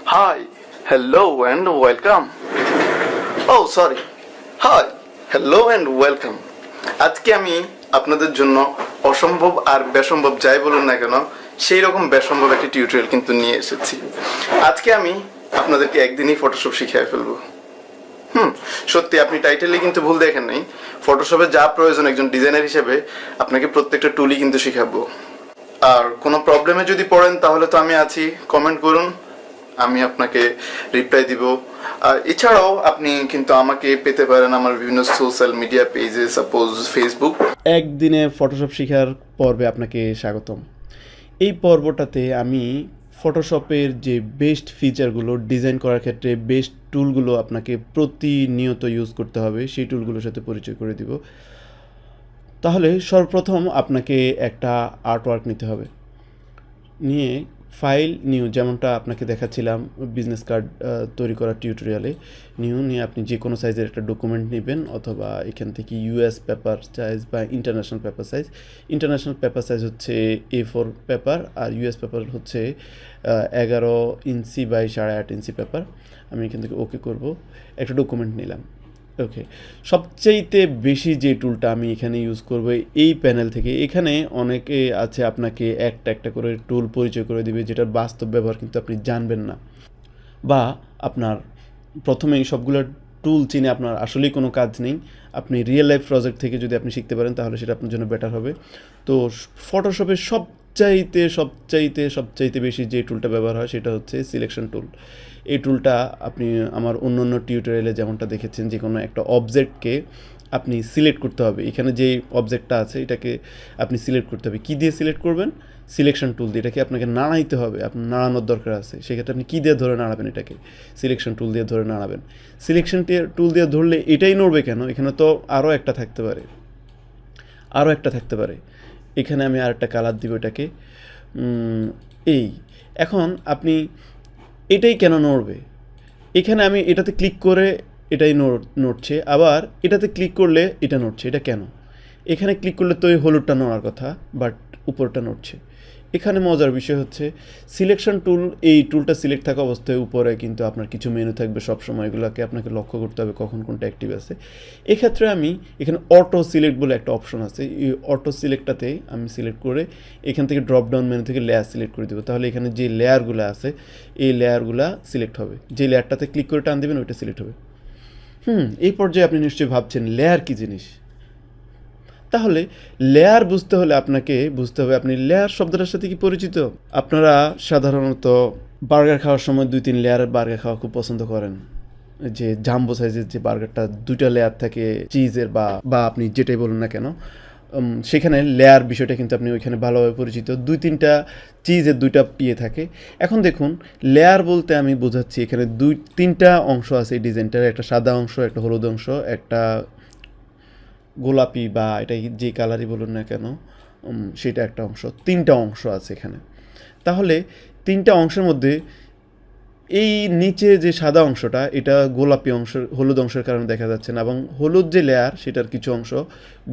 Hi, hello and welcome. Oh, sorry. Hi, hello and welcome. আজকে আমি আপনাদের জন্য অসম্ভব আর বেসম্ভব যাই বলুন না কেন সেই রকম বেসম্ভব একটি টিউটোরিয়াল কিন্তু নিয়ে এসেছি। আজকে আমি আপনাদেরকে একদিনই ফটোশপ শিখিয়ে ফেলবো। সত্যি আপনি টাইটেলে কিন্তু ভুল দেখেন নাই। ফটোশপে যা প্রয়োজন একজন ডিজাইনার হিসেবে আপনাকে প্রত্যেকটা টুলই কিন্তু শেখাবো। আর কোনো প্রবলেমে যদি পড়েন তাহলে তো আমি আছি, কমেন্ট করুন, আমি আপনাকে রিপ্লাই দিব। আর এছাড়াও আপনি কিন্তু আমাকে পেতে পারেন আমার বিভিন্ন সোশ্যাল মিডিয়া পেজে, সাপোজ ফেসবুক। একদিনে ফটোশপ শেখার পর্বে আপনাকে স্বাগতম। এই পর্বটাতে আমি ফটোশপের যে বেস্ট ফিচারগুলো ডিজাইন করার ক্ষেত্রে বেস্ট টুলগুলো আপনাকে প্রতিনিয়ত ইউজ করতে হবে সেই টুলগুলোর সাথে পরিচয় করে দিব। তাহলে সর্বপ্রথম আপনাকে একটা আর্টওয়ার্ক নিতে হবে, নিয়ে ফাইল নিউ, যেমনটা আপনাকে দেখাচ্ছিলাম বিজনেস কার্ড তৈরি করার টিউটোরিয়ালে, নিয়ে আপনি যে কোনো সাইজের একটা ডকুমেন্ট নেবেন, অথবা এখান থেকে ইউএস পেপার সাইজ বা international paper size. International paper size হচ্ছে A4 পেপার, আর ইউএস পেপার হচ্ছে 11 ইঞ্চি বাই 8.5 ইঞ্চি পেপার। আমি এখান থেকে ওকে করব, একটা ডকুমেন্ট নিলাম। ওকে, সবচাইতে বেশি যে টুলটা আমি এখানে ইউজ করব এই প্যানেল থেকে, এখানে অনেকে আছে আপনাকে একটা একটা করে টুল পরিচয় করে দিবে যেটার বাস্তব ব্যবহার কিন্তু আপনি জানবেন না, বা আপনার প্রথমেই সবগুলো টুল চিনে আপনার আসলেই কোনো কাজ নেই। আপনি রিয়েল লাইফ প্রজেক্ট থেকে যদি আপনি শিখতে পারেন তাহলে সেটা আপনার জন্য বেটার হবে। তো ফটোশপের সবচাইতে বেশি যে টুলটা ব্যবহার হয় সেটা হচ্ছে সিলেকশন টুল। এই টুলটা আপনি আমার অন্য টিউটোরিয়ালে যেমনটা দেখেছেন, যে কোনো একটা অবজেক্টকে আপনি সিলেক্ট করতে হবে। এখানে যে অবজেক্টটা আছে এটাকে আপনি সিলেক্ট করতে হবে। কী দিয়ে সিলেক্ট করবেন? সিলেকশন টুল দিয়ে। এটাকে আপনাকে নাড়াইতে হবে, আপনার নাড়ানোর দরকার আছে। সেক্ষেত্রে আপনি কী দিয়ে ধরে নাড়াবেন? এটাকে সিলেকশন টুল দিয়ে ধরে নাড়াবেন। সিলেকশন টুল দিয়ে ধরলে এটাই নড়বে কেন? এখানে তো আরও একটা থাকতে পারে। এখানে আমি আরেকটা কালার দিব এটাকে। এখন আপনি এটাই কেন নড়বে? এখানে আমি এটাতে ক্লিক করে এটাই নড়ছে, আবার এটাতে ক্লিক করলে এটা নড়ছে। এটা কেন? এখানে ক্লিক করলে তো এই হলুদটা নড়ার কথা, বাট উপরটা নড়ছে। এখানে মজার বিষয় হচ্ছে সিলেকশন টুল, এই টুলটা সিলেক্ট থাকা অবস্থায় উপরে কিন্তু আপনার কিছু মেনু থাকবে সবসময়, এগুলোকে আপনাকে লক্ষ্য করতে হবে কখন কোনটা অ্যাক্টিভ আছে। এক্ষেত্রে আমি এখানে অটো সিলেক্ট বলে একটা অপশন আছে, এই অটো সিলেক্টটাতে আমি সিলেক্ট করে এখান থেকে ড্রপ ডাউন মেনু থেকে লেয়ার সিলেক্ট করে দেবো। তাহলে এখানে যে লেয়ারগুলো আছে এই লেয়ারগুলো সিলেক্ট হবে। যে লেয়ারটাতে ক্লিক করে টান দেবেন ওইটা সিলেক্ট হবে। এই পর্যায়ে আপনি নিশ্চয়ই ভাবছেন লেয়ার কী জিনিস। তাহলে লেয়ার বুঝতে হলে আপনাকে বুঝতে হবে আপনি লেয়ার শব্দটার সাথে কি পরিচিত। আপনারা সাধারণত বার্গার খাওয়ার সময় 2-3 লেয়ারের বার্গার খাওয়া খুব পছন্দ করেন, যে জাম্বো সাইজের যে বার্গারটা 2টা লেয়ার থাকে চিজের বা আপনি যেটাই বলুন না কেন, সেখানে লেয়ার বিষয়টা কিন্তু আপনি ওইখানে ভালোভাবে পরিচিত। 2-3টা চিজের 2টা থাকে। এখন দেখুন, লেয়ার বলতে আমি বোঝাচ্ছি এখানে 2-3টা অংশ আছে এই ডিজাইনটার, একটা সাদা অংশ, একটা হলুদ অংশ, একটা গোলাপি বা এটা যে কালারই বলুন না কেন সেটা একটা অংশ। 3টা অংশ আছে এখানে। তাহলে 3টা অংশের মধ্যে এই নিচে যে সাদা অংশটা, এটা গোলাপি অংশের, হলুদ অংশের কারণে দেখা যাচ্ছে না, এবং হলুদ যে লেয়ার সেটার কিছু অংশ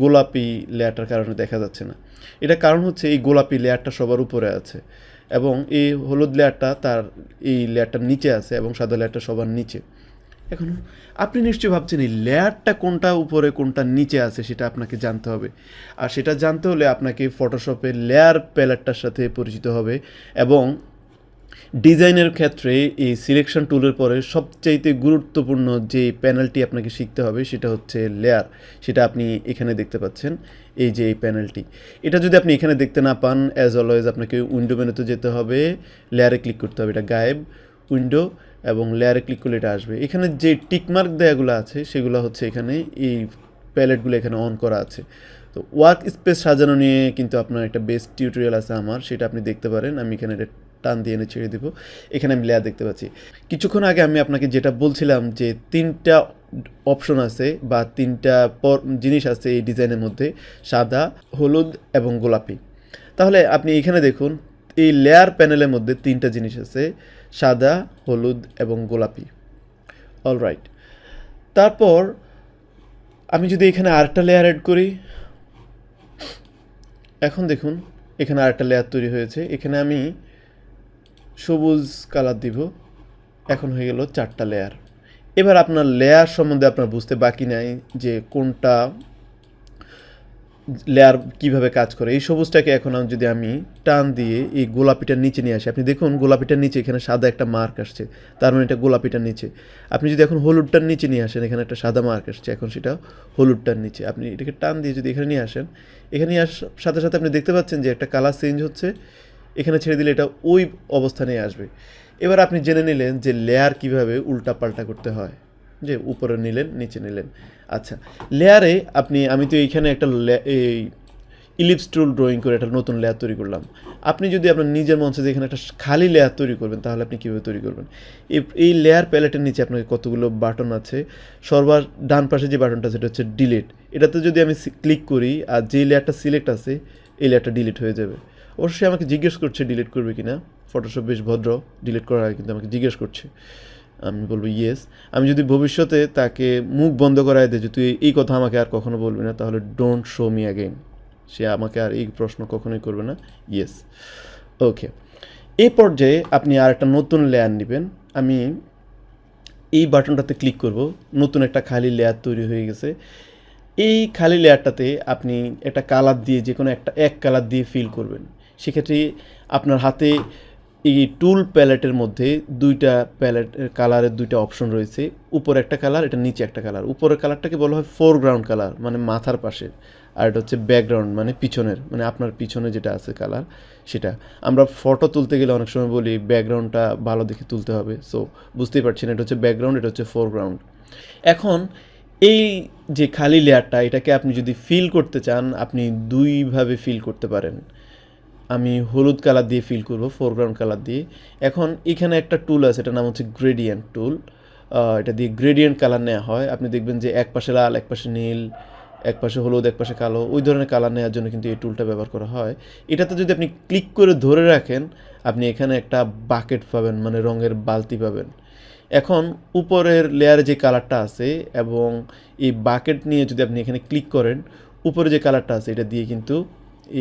গোলাপি লেয়ারটার কারণে দেখা যাচ্ছে না। এটা কারণ হচ্ছে এই গোলাপি লেয়ারটা সবার উপরে আছে এবং এই হলুদ লেয়ারটা তার এই লেয়ারটার নিচে আছে এবং সাদা লেয়ারটা সবার নিচে। এখন আপনি নিশ্চয়ই ভাবছেন এই লেয়ারটা কোনটা উপরে কোনটা নিচে আছে সেটা আপনাকে জানতে হবে। আর সেটা জানতে হলে আপনাকে ফটোশপের লেয়ার প্যালেটটার সাথে পরিচিত হবে, এবং ডিজাইনের ক্ষেত্রে এই সিলেকশন টুলের পরে সবচাইতে গুরুত্বপূর্ণ যে প্যানেলটি আপনাকে শিখতে হবে সেটা হচ্ছে লেয়ার। সেটা আপনি এখানে দেখতে পাচ্ছেন, এই যে এই প্যানেলটি। এটা যদি আপনি এখানে দেখতে না পান, অ্যাজ অলওয়েজ আপনাকে উইন্ডো মেনুতে যেতে হবে, লেয়ারে ক্লিক করতে হবে। এটা গায়েব, উইন্ডো এবং লেয়ারে ক্লিক করলে এটা আসবে। এখানে যে টিকমার্ক দেয়াগুলো আছে সেগুলো হচ্ছে এখানে এই প্যালেটগুলো এখানে অন করা আছে। তো ওয়ার্ক স্পেস সাজানো নিয়ে কিন্তু আপনার একটা বেস্ট টিউটোরিয়াল আছে আমার, সেটা আপনি দেখতে পারেন। আমি এখানে এটা টান দিয়ে এনে ছেড়ে দিব। এখানে আমি লেয়ার দেখতে পাচ্ছি। কিছুক্ষণ আগে আমি আপনাকে যেটা বলছিলাম যে 3টা অপশন আছে বা 3টা জিনিস আছে এই ডিজাইনের মধ্যে, সাদা, হলুদ এবং গোলাপি। তাহলে আপনি এখানে দেখুন, এই লেয়ার প্যানেলের মধ্যে 3টা জিনিস আছে, সাদা, হলুদ এবং গোলাপি। অলরাইট, তারপর আমি যদি এখানে আরেকটা লেয়ার অ্যাড করি, এখন দেখুন এখানে আরেকটা লেয়ার তৈরি হয়েছে। এখানে আমি সবুজ কালার দিব, এখন হয়ে গেল 4টা লেয়ার। এবার আপনার লেয়ার সম্বন্ধে আপনার বুঝতে বাকি নাই যে কোনটা লেয়ার কিভাবে কাজ করে। এই সবুজটাকে এখন যদি আমি টান দিয়ে এই গোলাপিটার নিচে নিয়ে আসি, আপনি দেখুন গোলাপিটার নিচে এখানে সাদা একটা মার্ক আসছে, তার মানে এটা গোলাপিটার নিচে। আপনি যদি এখন হলুদটার নিচে নিয়ে আসেন, এখানে একটা সাদা মার্ক আসছে, এখন সেটা হলুদটার নিচে। আপনি এটাকে টান দিয়ে যদি এখানে নিয়ে আসেন, এখানে নিয়ে আসার সাথে সাথে আপনি দেখতে পাচ্ছেন যে একটা কালার চেঞ্জ হচ্ছে। এখানে ছেড়ে দিলে এটা ওই অবস্থানে আসবে। এবার আপনি জেনে নিলেন যে লেয়ার কিভাবে উল্টা পাল্টা করতে হয়, যে উপরে নিলেন নিচে নিলেন। আচ্ছা, লেয়ারে আমি তো এইখানে একটা এই ইলিপস টুল ড্রয়িং করে একটা নতুন লেয়ার তৈরি করলাম। আপনি যদি আপনার নিজের মঞ্চে যে এখানে একটা খালি লেয়ার তৈরি করবেন, তাহলে আপনি কীভাবে তৈরি করবেন? এই লেয়ার প্যালেটের নিচে আপনাকে কতগুলো বাটন আছে। সর্বার ডান পাশে যে বাটনটা সেটা হচ্ছে ডিলিট। এটাতে যদি আমি ক্লিক করি আর যে লেয়ারটা সিলেক্ট আছে এই লেয়ারটা ডিলিট হয়ে যাবে। অবশ্যই আমাকে জিজ্ঞেস করছে ডিলিট করবে কি না। ফটোশপ বেশ ভদ্র, ডিলিট করার আগে কিন্তু আমাকে জিজ্ঞেস করছে। আমি বলবো ইয়েস। আমি যদি ভবিষ্যতে তাকে মুখ বন্ধ করায় দেয় যে তুই এই কথা আমাকে আর কখনো বলবি না, তাহলে ডোন্ট শো মি অ্যাগেইন। সে আমাকে আর এই প্রশ্ন কখনোই করবে না। ইয়েস। ওকে, এই পর্যায়ে আপনি আর একটা নতুন লেয়ার নেবেন। আমি এই বাটনটাতে ক্লিক করব, নতুন একটা খালি লেয়ার তৈরি হয়ে গেছে। এই খালি লেয়ারটাতে আপনি একটা কালার দিয়ে, যে কোনো এক কালার দিয়ে ফিল করবেন। সেক্ষেত্রে আপনার হাতে এই টুল প্যালেটের মধ্যে কালারের দুইটা অপশন রয়েছে। উপরে একটা কালার, এটা নিচে একটা কালার। উপরের কালারটাকে বলা হয় ফোরগ্রাউন্ড কালার, মানে মাথার পাশে। আর এটা হচ্ছে ব্যাকগ্রাউন্ড, মানে পিছনের, মানে আপনার পিছনে যেটা আছে কালার সেটা। আমরা ফটো তুলতে গেলে অনেক সময় বলি ব্যাকগ্রাউন্ডটা ভালো দেখে তুলতে হবে। সো বুঝতেই পারছেন, এটা হচ্ছে ব্যাকগ্রাউন্ড, এটা হচ্ছে ফোরগ্রাউন্ড। এখন এই যে খালি লেয়ারটা, এটাকে আপনি যদি ফিল করতে চান, আপনি দুইভাবে ফিল করতে পারেন। আমি হলুদ কালার দিয়ে ফিল করব, ফোরগ্রাউন্ড কালার দিয়ে। এখন এখানে একটা টুল আছে, এটার নাম হচ্ছে গ্রেডিয়েন্ট টুল। এটা দিয়ে গ্রেডিয়েন্ট কালার নেওয়া হয়। আপনি দেখবেন যে এক পাশে লাল, এক পাশে নীল, এক পাশে হলুদ, এক পাশে কালো, ওই ধরনের কালার নেওয়ার জন্য কিন্তু এই টুলটা ব্যবহার করা হয়। এটাতে যদি আপনি ক্লিক করে ধরে রাখেন, আপনি এখানে একটা বাকেট পাবেন, মানে রঙের বালতি পাবেন। এখন উপরের লেয়ারে যে কালারটা আছে এবং এই বাকেট নিয়ে যদি আপনি এখানে ক্লিক করেন, উপরে যে কালারটা আছে এটা দিয়ে কিন্তু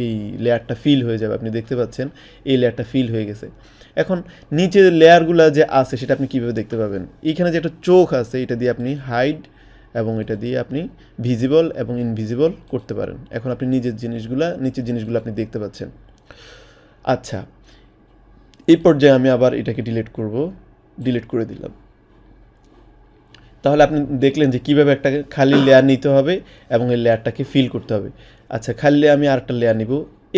এই লেয়ারটা ফিল হয়ে যাবে। আপনি দেখতে পাচ্ছেন এই লেয়ারটা ফিল হয়ে গেছে। এখন নিচের লেয়ারগুলো যে আছে সেটা আপনি কীভাবে দেখতে পাবেন? এইখানে যে একটা চোখ আছে, এটা দিয়ে আপনি হাইড এবং এটা দিয়ে আপনি ভিজিবল এবং ইনভিজিবল করতে পারেন। এখন আপনি নিচের জিনিসগুলো আপনি দেখতে পাচ্ছেন। আচ্ছা, এই পর্যায়ে আমি আবার এটাকে ডিলিট করে দিলাম। তাহলে আপনি দেখলেন যে কীভাবে একটা খালি লেয়ার নিতে হবে এবং এই লেয়ারটাকে ফিল করতে হবে। আচ্ছা, খালি আমি আরেকটা লেয়ার নিব।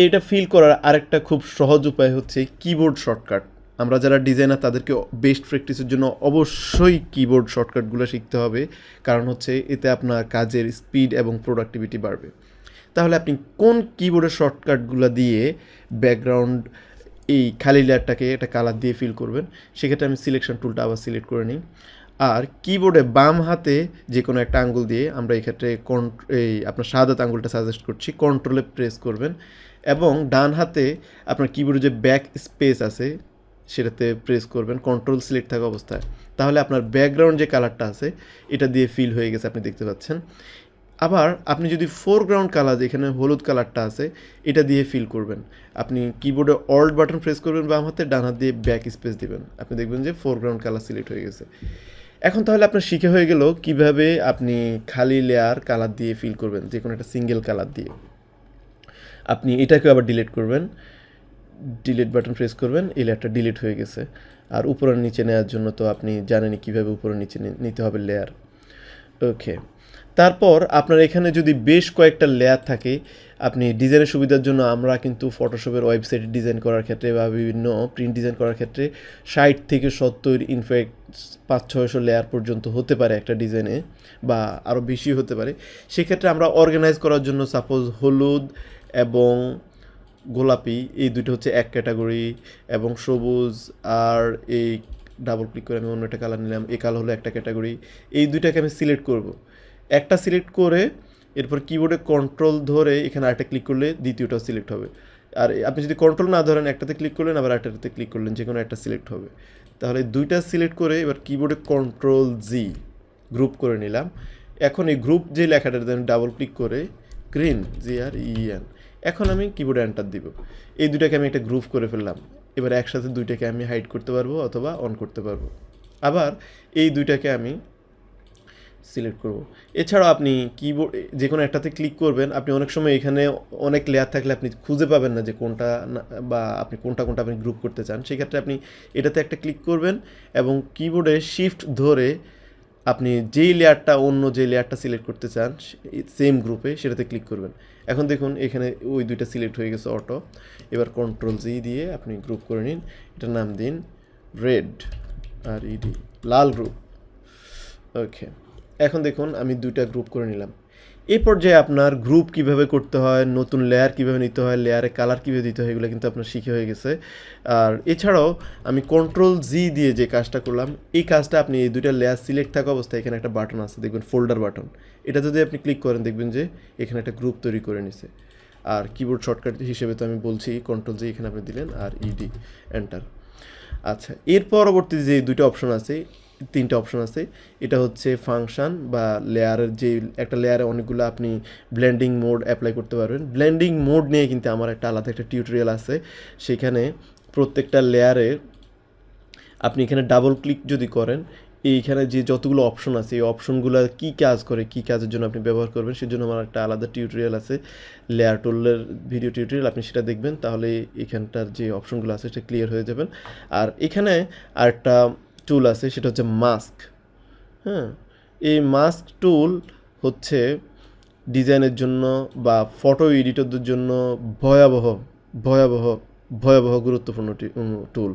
এটা ফিল করার আরেকটা খুব সহজ উপায় হচ্ছে কিবোর্ড শর্টকাট। আমরা যারা ডিজাইনার তাদেরকে বেস্ট প্র্যাকটিসের জন্য অবশ্যই কিবোর্ড শর্টকাটগুলো শিখতে হবে, কারণ হচ্ছে এতে আপনার কাজের স্পিড এবং প্রোডাক্টিভিটি বাড়বে। তাহলে আপনি কোন কিবোর্ডের শর্টকাটগুলো দিয়ে ব্যাকগ্রাউন্ড এই খালি লেয়ারটাকে একটা কালার দিয়ে ফিল করবেন, সেক্ষেত্রে আমি সিলেকশন টুলটা আবার সিলেক্ট করে নিই। আর কিবোর্ডে বাম হাতে যে কোনো একটা আঙ্গুল দিয়ে, আমরা এই ক্ষেত্রে আপনার সাদা আঙ্গুলটা সাজেস্ট করছি, কন্ট্রোলে প্রেস করবেন এবং ডান হাতে আপনার কিবোর্ডে যে ব্যাক স্পেস আছে সেটাতে প্রেস করবেন, কন্ট্রোল সিলেক্ট থাকা অবস্থায়। তাহলে আপনার ব্যাকগ্রাউন্ড যে কালারটা আছে এটা দিয়ে ফিল হয়ে গেছে, আপনি দেখতে পাচ্ছেন। আবার আপনি যদি ফোরগ্রাউন্ড কালার, এখানে হলুদ কালারটা আছে, এটা দিয়ে ফিল করবেন। আপনি কিবোর্ডে অল্ট বাটন প্রেস করবেন বাম হাতে, ডান হাত দিয়ে ব্যাক স্পেস দিবেন, আপনি দেখবেন যে ফোরগ্রাউন্ড কালার সিলেক্ট হয়ে গেছে। এখন তাহলে আপনার শিখে হয়ে গেল কিভাবে আপনি খালি লেয়ার কালার দিয়ে ফিল করবেন, যে কোনো একটা সিঙ্গেল কালার দিয়ে। আপনি এটাকে আবার ডিলিট করবেন, ডিলিট বাটন প্রেস করবেন, এই লেয়ারটা ডিলিট হয়ে গেছে। আর উপরে নিচে নেওয়ার জন্য তো আপনি জানেনই কীভাবে উপরে নিচে নিতে হবে লেয়ার। ওকে, তারপর আপনার এখানে যদি বেশ কয়েকটা লেয়ার থাকে, আপনি ডিজাইনের সুবিধার জন্য আমরা কিন্তু ফটোশপের ওয়েবসাইট ডিজাইন করার ক্ষেত্রে বা বিভিন্ন প্রিন্ট ডিজাইন করার ক্ষেত্রে 60 থেকে 70, ইনফ্যাক্ট 500-600 লেয়ার পর্যন্ত হতে পারে একটা ডিজাইনে, বা আরও বেশি হতে পারে। সেক্ষেত্রে আমরা অর্গানাইজ করার জন্য সাপোজ হলুদ এবং গোলাপি এই দুটো হচ্ছে এক ক্যাটাগরি, এবং সবুজ আর এই ডাবল ক্লিক করে আমি অন্য একটা কালার নিলাম, এই কালার হলো একটা ক্যাটাগরি। এই দুইটাকে আমি সিলেক্ট করব, একটা সিলেক্ট করে এরপর কিবোর্ডে কন্ট্রোল ধরে এখানে আরেকটা ক্লিক করলে দ্বিতীয়টাও সিলেক্ট হবে। আর আপনি যদি কন্ট্রোল না ধরেন, একটাতে ক্লিক করলেন আবার আরেকটাতে ক্লিক করলেন, যে কোনো একটা সিলেক্ট হবে। তাহলে দুইটা সিলেক্ট করে এবার কিবোর্ডে কন্ট্রোল জি গ্রুপ করে নিলাম। এখন এই গ্রুপ যে লেখাটাতে আমি ডাবল ক্লিক করে গ্রিন GREN, এখন আমি কিবোর্ডে এন্টার দিব। এই দুইটাকে আমি একটা গ্রুপ করে ফেললাম। এবার একসাথে দুইটাকে আমি হাইড করতে পারবো অথবা অন করতে পারবো। আবার এই দুইটাকে আমি সিলেক্ট করব। এছাড়াও আপনি কিবোর্ড যে কোনো একটাতে ক্লিক করবেন, আপনি অনেক সময় এখানে অনেক লেয়ার থাকলে আপনি খুঁজে পাবেন না যে কোনটা বা আপনি কোনটা আপনি গ্রুপ করতে চান। সেক্ষেত্রে আপনি এটাতে একটা ক্লিক করবেন এবং কিবোর্ডে শিফট ধরে আপনি যেই লেয়ারটা অন্য যে লেয়ারটা সিলেক্ট করতে চান সেম গ্রুপে সেটাতে ক্লিক করবেন। এখন দেখুন এখানে ওই দুইটা সিলেক্ট হয়ে গেছে অটো। এবার Ctrl Z দিয়ে আপনি গ্রুপ করে নিন, এটার নাম দিন রেড আর ইডি, লাল গ্রুপ। ওকে, এখন দেখুন আমি দুইটা গ্রুপ করে নিলাম। এই পর্যায়ে আপনার গ্রুপ কিভাবে করতে হয়, নতুন লেয়ার কিভাবে নিতে হয়, লেয়ারে কালার কিভাবে দিতে হয়, এগুলো কিন্তু আপনার শিখে হয়ে গেছে। আর এছাড়াও আমি Ctrl Z দিয়ে যে কাজটা করলাম, এই কাজটা আপনি এই দুইটা লেয়ার সিলেক্ট থাকা অবস্থায় এখানে একটা বাটন আছে দেখবেন, ফোল্ডার বাটন। এটা যদি আপনি ক্লিক করেন দেখবেন যে এখানে একটা গ্রুপ তৈরি করে নিছে। আর কিবোর্ড শর্টকাট হিসেবে তো আমি বলছি Ctrl Z এখানে আপনি দিলেন আর ইডি এন্টার। আচ্ছা, এর পরবর্তী যে দুইটা অপশন আছে, তিনটা অপশন আছে, এটা হচ্ছে ফাংশন বা লেয়ারের যে একটা লেয়ারে অনেকগুলো আপনি ব্লেন্ডিং মোড অ্যাপ্লাই করতে পারবেন। ব্লেন্ডিং মোড নিয়ে কিন্তু আমার একটা আলাদা একটা টিউটোরিয়াল আছে, সেখানে প্রত্যেকটা লেয়ারে আপনি এখানে ডাবল ক্লিক যদি করেন, এইখানে যে যতগুলো অপশন আছে এই অপশনগুলো কী কাজ করে, কী কাজের জন্য আপনি ব্যবহার করবেন, সেজন্য আমার একটা আলাদা টিউটোরিয়াল আছে, লেয়ার টুলের ভিডিও টিউটোরিয়াল, আপনি সেটা দেখবেন, তাহলে এখানটার যে অপশনগুলো আছে সেটা ক্লিয়ার হয়ে যাবেন। আর এখানে আরেকটা টুল আছে, সেটা হচ্ছে মাস্ক। হ্যাঁ, এই মাস্ক টুল হচ্ছে ডিজাইনের জন্য বা ফটো এডিটরদের জন্য ভয়াবহ ভয়াবহ ভয়াবহ গুরুত্বপূর্ণ টুল।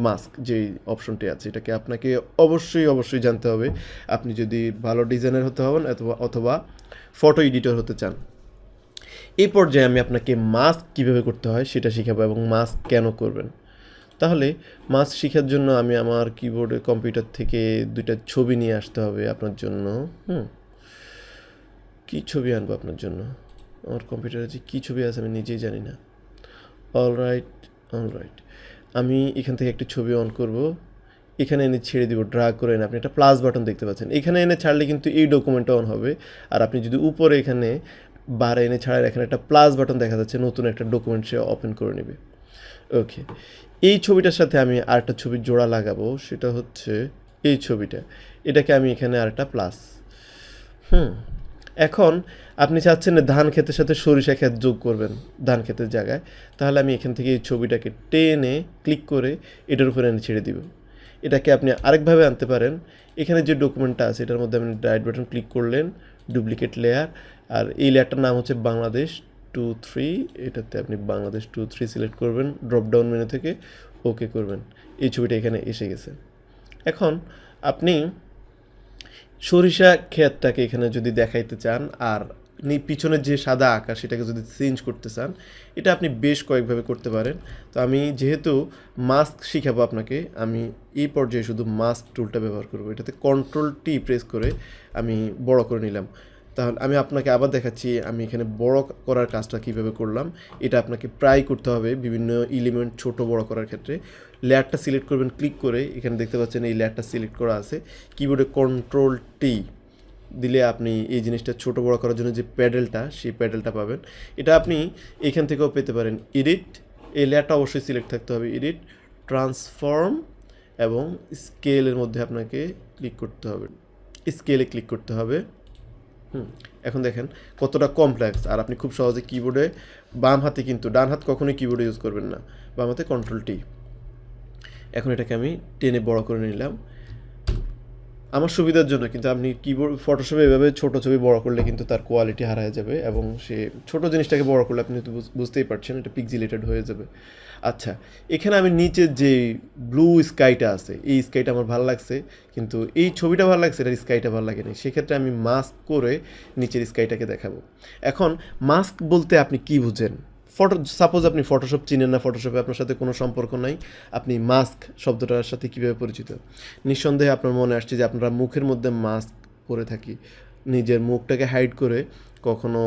মাস্ক যেই অপশনটি আছে এটাকে আপনাকে অবশ্যই জানতে হবে আপনি যদি ভালো ডিজাইনার হতে হবেন অথবা ফটো এডিটর হতে চান। এই পর্যায়ে আমি আপনাকে মাস্ক কীভাবে করতে হয় সেটা শেখাবো এবং মাস্ক কেন করবেন। তাহলে মাস্ক শেখার জন্য আমি আমার কিবোর্ডে কম্পিউটার থেকে দুইটা ছবি নিয়ে আসতে হবে আপনার জন্য। কী ছবি আনবো আপনার জন্য? আমার কম্পিউটারে যে কী ছবি আছে আমি নিজেই জানি না। অলরাইট, আমি এখান থেকে একটি ছবি অন করব, এখানে এনে ছেড়ে দিব, ড্র্যাগ করে এনে আপনি একটা প্লাস বাটন দেখতে পাচ্ছেন, এখানে এনে ছাড়লে কিন্তু এই ডকুমেন্টটা অন হবে। আর আপনি যদি উপরে এখানে বারে এনে ছাড়েন, এখানে একটা প্লাস বাটন দেখা যাচ্ছে, নতুন একটা ডকুমেন্ট সে ওপেন করে নেবে। ওকে, এই ছবিটার সাথে আমি আরেকটা ছবির জোড়া লাগাবো, সেটা হচ্ছে এই ছবিটা, এটাকে আমি এখানে আরেকটা প্লাস। এখন আপনি চাচ্ছেন না ধান ক্ষেতের সাথে সরিষা ক্ষেত যোগ করবেন ধান ক্ষেতের জায়গায়, তাহলে আমি এখান থেকে এই ছবিটাকে টেনে ক্লিক করে এটার উপরে এনে ছেড়ে দিব। এটাকে আপনি আরেকভাবে আনতে পারেন, এখানে যে ডকুমেন্টটা আছে এটার মধ্যে আপনি রাইট বাটন ক্লিক করলেন, ডুপ্লিকেট লেয়ার, আর এই লেয়ারটার নাম হচ্ছে বাংলাদেশ 2-3, এটাতে আপনি বাংলাদেশ 2-3 সিলেক্ট করবেন ড্রপ ডাউন মেনু থেকে, ওকে করবেন, এই ছবিটা এখানে এসে গেছে। এখন আপনি সরিষা ক্ষেতটাকে এখানে যদি দেখাইতে চান আর পিছনের যে সাদা আকাশ সেটাকে যদি চেঞ্জ করতে চান, এটা আপনি বেশ কয়েকভাবে করতে পারেন। তো আমি যেহেতু মাস্ক শিখাবো আপনাকে, আমি এই পর্যায়ে শুধু মাস্ক টুলটা ব্যবহার করব। এটাতে Ctrl T প্রেস করে আমি বড় করে নিলাম। তাহলে আমি আপনাকে আবার দেখাচ্ছি আমি এখানে বড় করার কাজটা কিভাবে করলাম। এটা আপনাকে প্রায় করতে হবে বিভিন্ন এলিমেন্ট ছোট বড় করার ক্ষেত্রে। লেয়ারটা সিলেক্ট করবেন ক্লিক করে, এখানে দেখতে পাচ্ছেন এই লেয়ারটা সিলেক্ট করা আছে, কিবোর্ডে Ctrl T দিলে আপনি এই জিনিসটা ছোট বড় করার জন্য যে প্যাডেলটা, সেই প্যাডেলটা পাবেন। এটা আপনি এখান থেকেও পেতে পারেন। এডিট, এই লেয়ারটা অবশ্যই সিলেক্ট থাকতে হবে, এডিট, ট্রান্সফর্ম এবং স্কেলের মধ্যে আপনাকে ক্লিক করতে হবে, স্কেলে ক্লিক করতে হবে। এখন দেখেন কতটা কমপ্লেক্স, আর আপনি খুব সহজে কিবোর্ডে বাম হাতে, কিন্তু ডান হাত কখনোই কিবোর্ডে ইউজ করবেন না, বাম হাতে Ctrl T। এখন এটাকে আমি টেনে বড় করে নিলাম আমার সুবিধার জন্য, কিন্তু আপনি কিবোর্ড ফটোশপে এভাবে ছোট ছবি বড় করলে কিন্তু তার কোয়ালিটি হারায় যাবে, এবং সে ছোট জিনিসটাকে বড় করলে আপনি তো বুঝতেই পারছেন এটা পিক্সেলেটেড হয়ে যাবে। আচ্ছা, এখানে আমি নিচের যে ব্লু স্কাইটা আছে, এই স্কাইটা আমার ভালো লাগছে, কিন্তু এই ছবিটা ভালো লাগছে, এটার স্কাইটা ভালো লাগেনি, সেক্ষেত্রে আমি মাস্ক করে নিচের স্কাইটাকে দেখাবো। এখন মাস্ক বলতে আপনি কি বুঝেন? সাপোজ আপনি ফটোশপ চিনেন না, ফটোশপে আপনার সাথে কোনো সম্পর্ক নাই, আপনি মাস্ক শব্দটার সাথে কীভাবে পরিচিত? নিঃসন্দেহে আপনার মনে আসছে যে আপনারা মুখের মধ্যে মাস্ক পরে থাকি, নিজের মুখটাকে হাইড করে, কখনো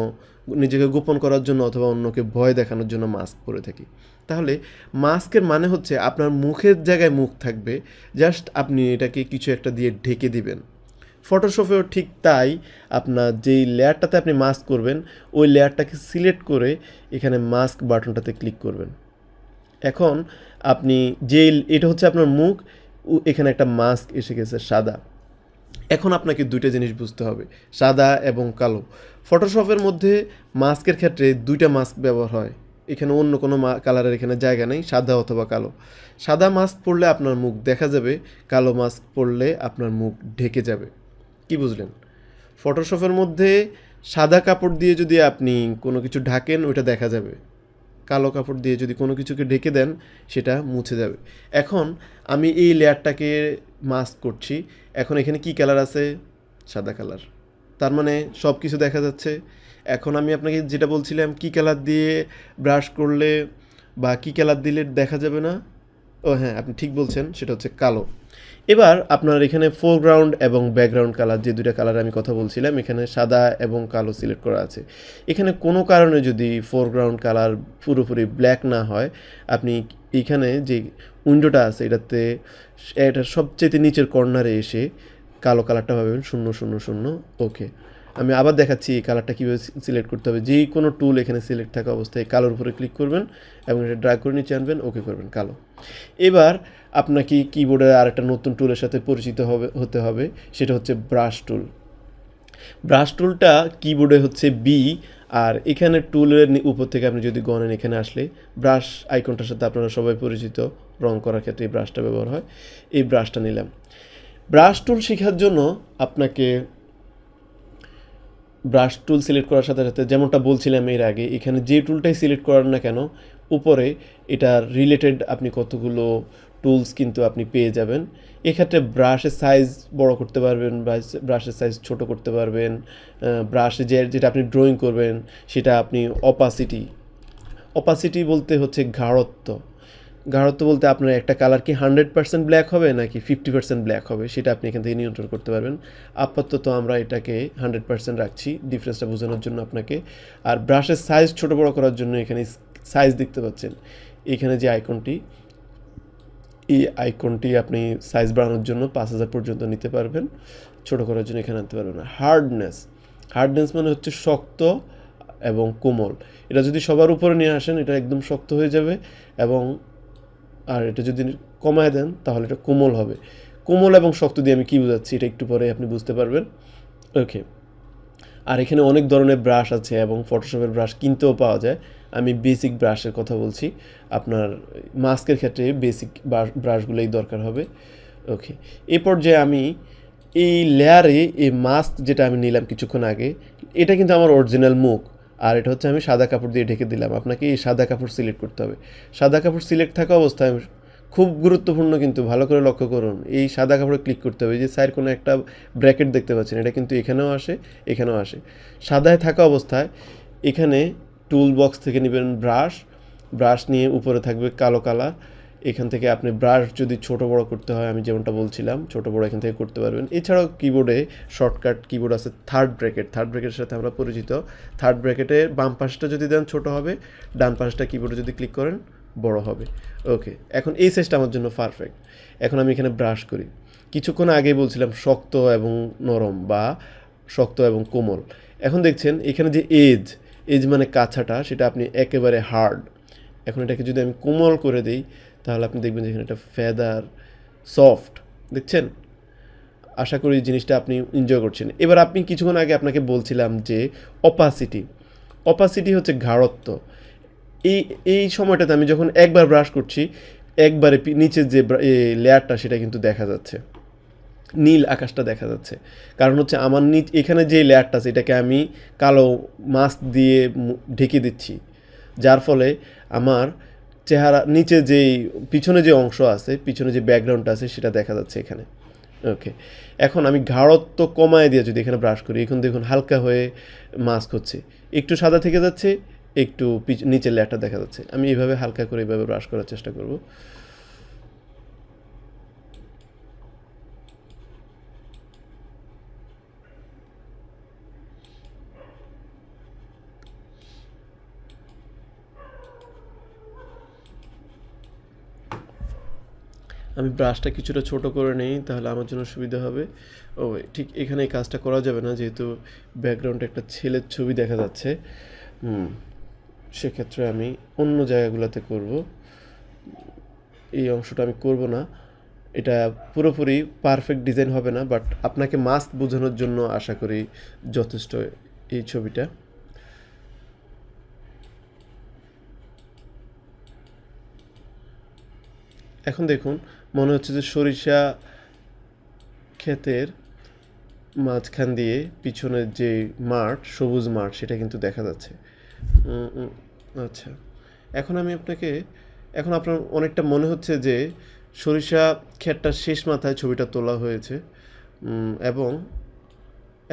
নিজেকে গোপন করার জন্য অথবা অন্যকে ভয় দেখানোর জন্য মাস্ক পরে থাকি। তাহলে মাস্কের মানে হচ্ছে আপনার মুখের জায়গায় মুখ থাকবে, জাস্ট আপনি এটাকে কিছু একটা দিয়ে ঢেকে দিবেন। ফটোশপেও ঠিক তাই, আপনার যেই লেয়ারটাতে আপনি মাস্ক করবেন ওই লেয়ারটাকে সিলেক্ট করে এখানে মাস্ক বাটনটাতে ক্লিক করবেন। এখন আপনি এটা হচ্ছে আপনার মুখ, এখানে একটা মাস্ক এসে গেছে সাদা। এখন আপনাকে দুইটা জিনিস বুঝতে হবে, সাদা এবং কালো। ফটোশপের মধ্যে মাস্কের ক্ষেত্রে দুইটা মাস্ক ব্যবহার হয়, এখানে অন্য কোনো কালারের এখানে জায়গা নেই, সাদা অথবা কালো। সাদা মাস্ক পরলে আপনার মুখ দেখা যাবে, কালো মাস্ক পরলে আপনার মুখ ঢেকে যাবে। কি বুঝলেন? ফটোশপের মধ্যে সাদা কাপড় দিয়ে যদি আপনি কোনো কিছু ঢাকেন ওইটা দেখা যাবে, কালো কাপড় দিয়ে যদি কোনো কিছুকে ঢেকে দেন সেটা মুছে যাবে। এখন আমি এই লেয়ারটাকে মাস্ক করছি, এখন এখানে কি কালার আছে? সাদা কালার, তার মানে সব কিছু দেখা যাচ্ছে। এখন আমি আপনাকে যেটা বলছিলাম কি কালার দিয়ে ব্রাশ করলে বা কি কালার দিলে দেখা যাবে না, ও হ্যাঁ আপনি ঠিক বলছেন, সেটা হচ্ছে কালো। এবার আপনার এখানে ফোরগ্রাউন্ড এবং ব্যাকগ্রাউন্ড কালার, যে দুইটা কালার আমি কথা বলছিলাম, এখানে সাদা এবং কালো সিলেক্ট করা আছে। এখানে কোনো কারণে যদি ফোরগ্রাউন্ড কালার পুরোপুরি ব্ল্যাক না হয়, আপনি এইখানে যে উইন্ডোটা আছে এটাতে, এটার সবচেয়ে নিচের কর্নারে এসে কালো কালারটা পাবেন 000। ওকে, আমি আবার দেখাচ্ছি এই কালারটা কীভাবে সিলেক্ট করতে হবে। যেই কোনো টুল এখানে সিলেক্ট থাকা অবস্থায় কালোর উপরে ক্লিক করবেন এবং এটা ড্র্যাগ করে নিচে আনবেন, ওকে করবেন, কালো। এবার আপনাকে কিবোর্ডে আরেকটা নতুন টুলের সাথে পরিচিত হতে হবে, সেটা হচ্ছে ব্রাশ টুল। ব্রাশ টুলটা কিবোর্ডে হচ্ছে বি, আর এখানে টুলের উপর থেকে আপনি যদি গণেন এখানে আসলে ব্রাশ আইকনটার সাথে আপনারা সবাই পরিচিত, রং করার ক্ষেত্রে এই ব্রাশটা ব্যবহার হয়। এই ব্রাশটা নিলাম। ব্রাশ টুল শেখার জন্য আপনাকে ব্রাশ টুল সিলেক্ট করার সাথে সাথে, যেমনটা বলছিলাম এর আগে, এখানে যে টুলটাই সিলেক্ট করেন না কেন উপরে এটার রিলেটেড আপনি কতগুলো টুলস কিন্তু আপনি পেয়ে যাবেন। এক্ষেত্রে ব্রাশের সাইজ বড় করতে পারবেন, ব্রাশের সাইজ ছোট করতে পারবেন, ব্রাশে যেটা আপনি ড্রয়িং করবেন সেটা আপনি অপাসিটি বলতে হচ্ছে গাঢ়ত্ব বলতে আপনার একটা কালার কি 100% ব্ল্যাক হবে নাকি 50% ব্ল্যাক হবে, সেটা আপনি এখান থেকে নিয়ন্ত্রণ করতে পারবেন। আপাতত আমরা এটাকে 100% রাখছি ডিফারেন্সটা বোঝানোর জন্য আপনাকে। আর ব্রাশের সাইজ ছোট বড় করার জন্য এখানে সাইজ দেখতে পাচ্ছেন, এখানে যে এই আইকনটি আপনি সাইজ বাড়ানোর জন্য 5000 পর্যন্ত নিতে পারবেন, ছোট করার জন্য এখানে আনতে পারবেন না। হার্ডনেস মানে হচ্ছে শক্ত এবং কোমল। এটা যদি সবার উপরে নিয়ে আসেন এটা একদম শক্ত হয়ে যাবে, এবং আর এটা যদি কমায় দেন তাহলে এটা কোমল হবে। কোমল এবং শক্ত দিয়ে আমি কী বোঝাচ্ছি এটা একটু পরে আপনি বুঝতে পারবেন। ওকে, আর এখানে অনেক ধরনের ব্রাশ আছে এবং ফটোশপের ব্রাশ কিনতেও পাওয়া যায়। আমি বেসিক ব্রাশের কথা বলছি, আপনার মাস্কের ক্ষেত্রে বেসিক ব্রাশগুলোই দরকার হবে। ওকে, এই পর্যায়ে আমি এই লেয়ারে এই মাস্ক যেটা আমি নিলাম কিছুক্ষণ আগে, এটা কিন্তু আমার অরিজিনাল মুখ, আর এটা হচ্ছে আমি সাদা কাপড় দিয়ে ঢেকে দিলাম। আপনাকে এই সাদা কাপড় সিলেক্ট করতে হবে। সাদা কাপড় সিলেক্ট থাকা অবস্থায় খুব গুরুত্বপূর্ণ, কিন্তু ভালো করে লক্ষ্য করুন, এই সাদা কাপড়ে ক্লিক করতে হবে। এই যে সাইড কোনো একটা ব্র্যাকেট দেখতে পাচ্ছেন, এটা কিন্তু এখানেও আসে। সাদায় থাকা অবস্থায় এখানে টুল বক্স থেকে নেবেন ব্রাশ নিয়ে উপরে থাকবে কালো কালার। এখান থেকে আপনি ব্রাশ যদি ছোট বড় করতে হয়, আমি যেমনটা বলছিলাম ছোট বড় এখান থেকে করতে পারবেন। এছাড়াও কিবোর্ডে শর্টকাট কিবোর্ড আছে থার্ড ব্র্যাকেটের সাথে আমরা পরিচিত। থার্ড ব্র্যাকেটের বাম পাশটা যদি দেন ছোট হবে, ডান পাশটা কিবোর্ডে যদি ক্লিক করেন বড় হবে। ওকে, এখন এই সাইজটা আমার জন্য পারফেক্ট। এখন আমি এখানে ব্রাশ করি। কিছুক্ষণ আগেই বলছিলাম শক্ত এবং নরম বা শক্ত এবং কোমল। এখন দেখছেন এখানে যে এজ মানে কাছাটা, সেটা আপনি একেবারে হার্ড। এখন এটাকে যদি আমি কোমল করে দিই তাহলে আপনি দেখবেন যে এখানে একটা ফেদার সফট দেখছেন। আশা করি জিনিসটা আপনি এনজয় করছেন। এবার আপনি কিছুক্ষণ আগে আপনাকে বলছিলাম যে অপাসিটি হচ্ছে গাঢ়ত্ব। এই সময়টাতে আমি যখন একবার ব্রাশ করছি, একবারে নিচের যে লেয়ারটা সেটা কিন্তু দেখা যাচ্ছে, নীল আকাশটা দেখা যাচ্ছে। কারণ হচ্ছে আমার এখানে যে লেয়ারটা আছে এটাকে আমি কালো মাস্ক দিয়ে ঢেকে দিচ্ছি, যার ফলে আমার চেহারা নিচে যেই পিছনে যে অংশ আছে, পিছনে যে ব্যাকগ্রাউন্ডটা আছে সেটা দেখা যাচ্ছে এখানে। ওকে, এখন আমি গাঢ়ত্ব কমায় দিয়ে যদি এখানে ব্রাশ করি, এখন দেখুন হালকা হয়ে মাস্ক হচ্ছে, একটু সাদা থেকে যাচ্ছে, একটু নিচের লেয়ারটা দেখা যাচ্ছে। আমি এইভাবে হালকা করে এইভাবে ব্রাশ করার চেষ্টা করব। আমি ব্রাশটা কিছুটা ছোট করে নিই, তাহলে আমার জন্য সুবিধা হবে। ঠিক এখানে এই কাজটা করা যাবে না, যেহেতু ব্যাকগ্রাউন্ডে একটা ছেলের ছবি দেখা যাচ্ছে। সেক্ষেত্রে আমি অন্য জায়গাগুলোতে করব, এই অংশটা আমি করব না। এটা পুরোপুরি পারফেক্ট ডিজাইন হবে না, বাট আপনাকে মাস্ক বোঝানোর জন্য আশা করি যথেষ্ট এই ছবিটা। এখন দেখুন, মনে হচ্ছে যে সরিষা ক্ষেতের মাঝখান দিয়ে পিছনের যে মাঠ, সবুজ মাঠ, সেটা কিন্তু দেখা যাচ্ছে। আচ্ছা, এখন আমি আপনাকে, এখন আপনার অনেকটা মনে হচ্ছে যে সরিষা ক্ষেতটার শেষ মাথায় ছবিটা তোলা হয়েছে। এবং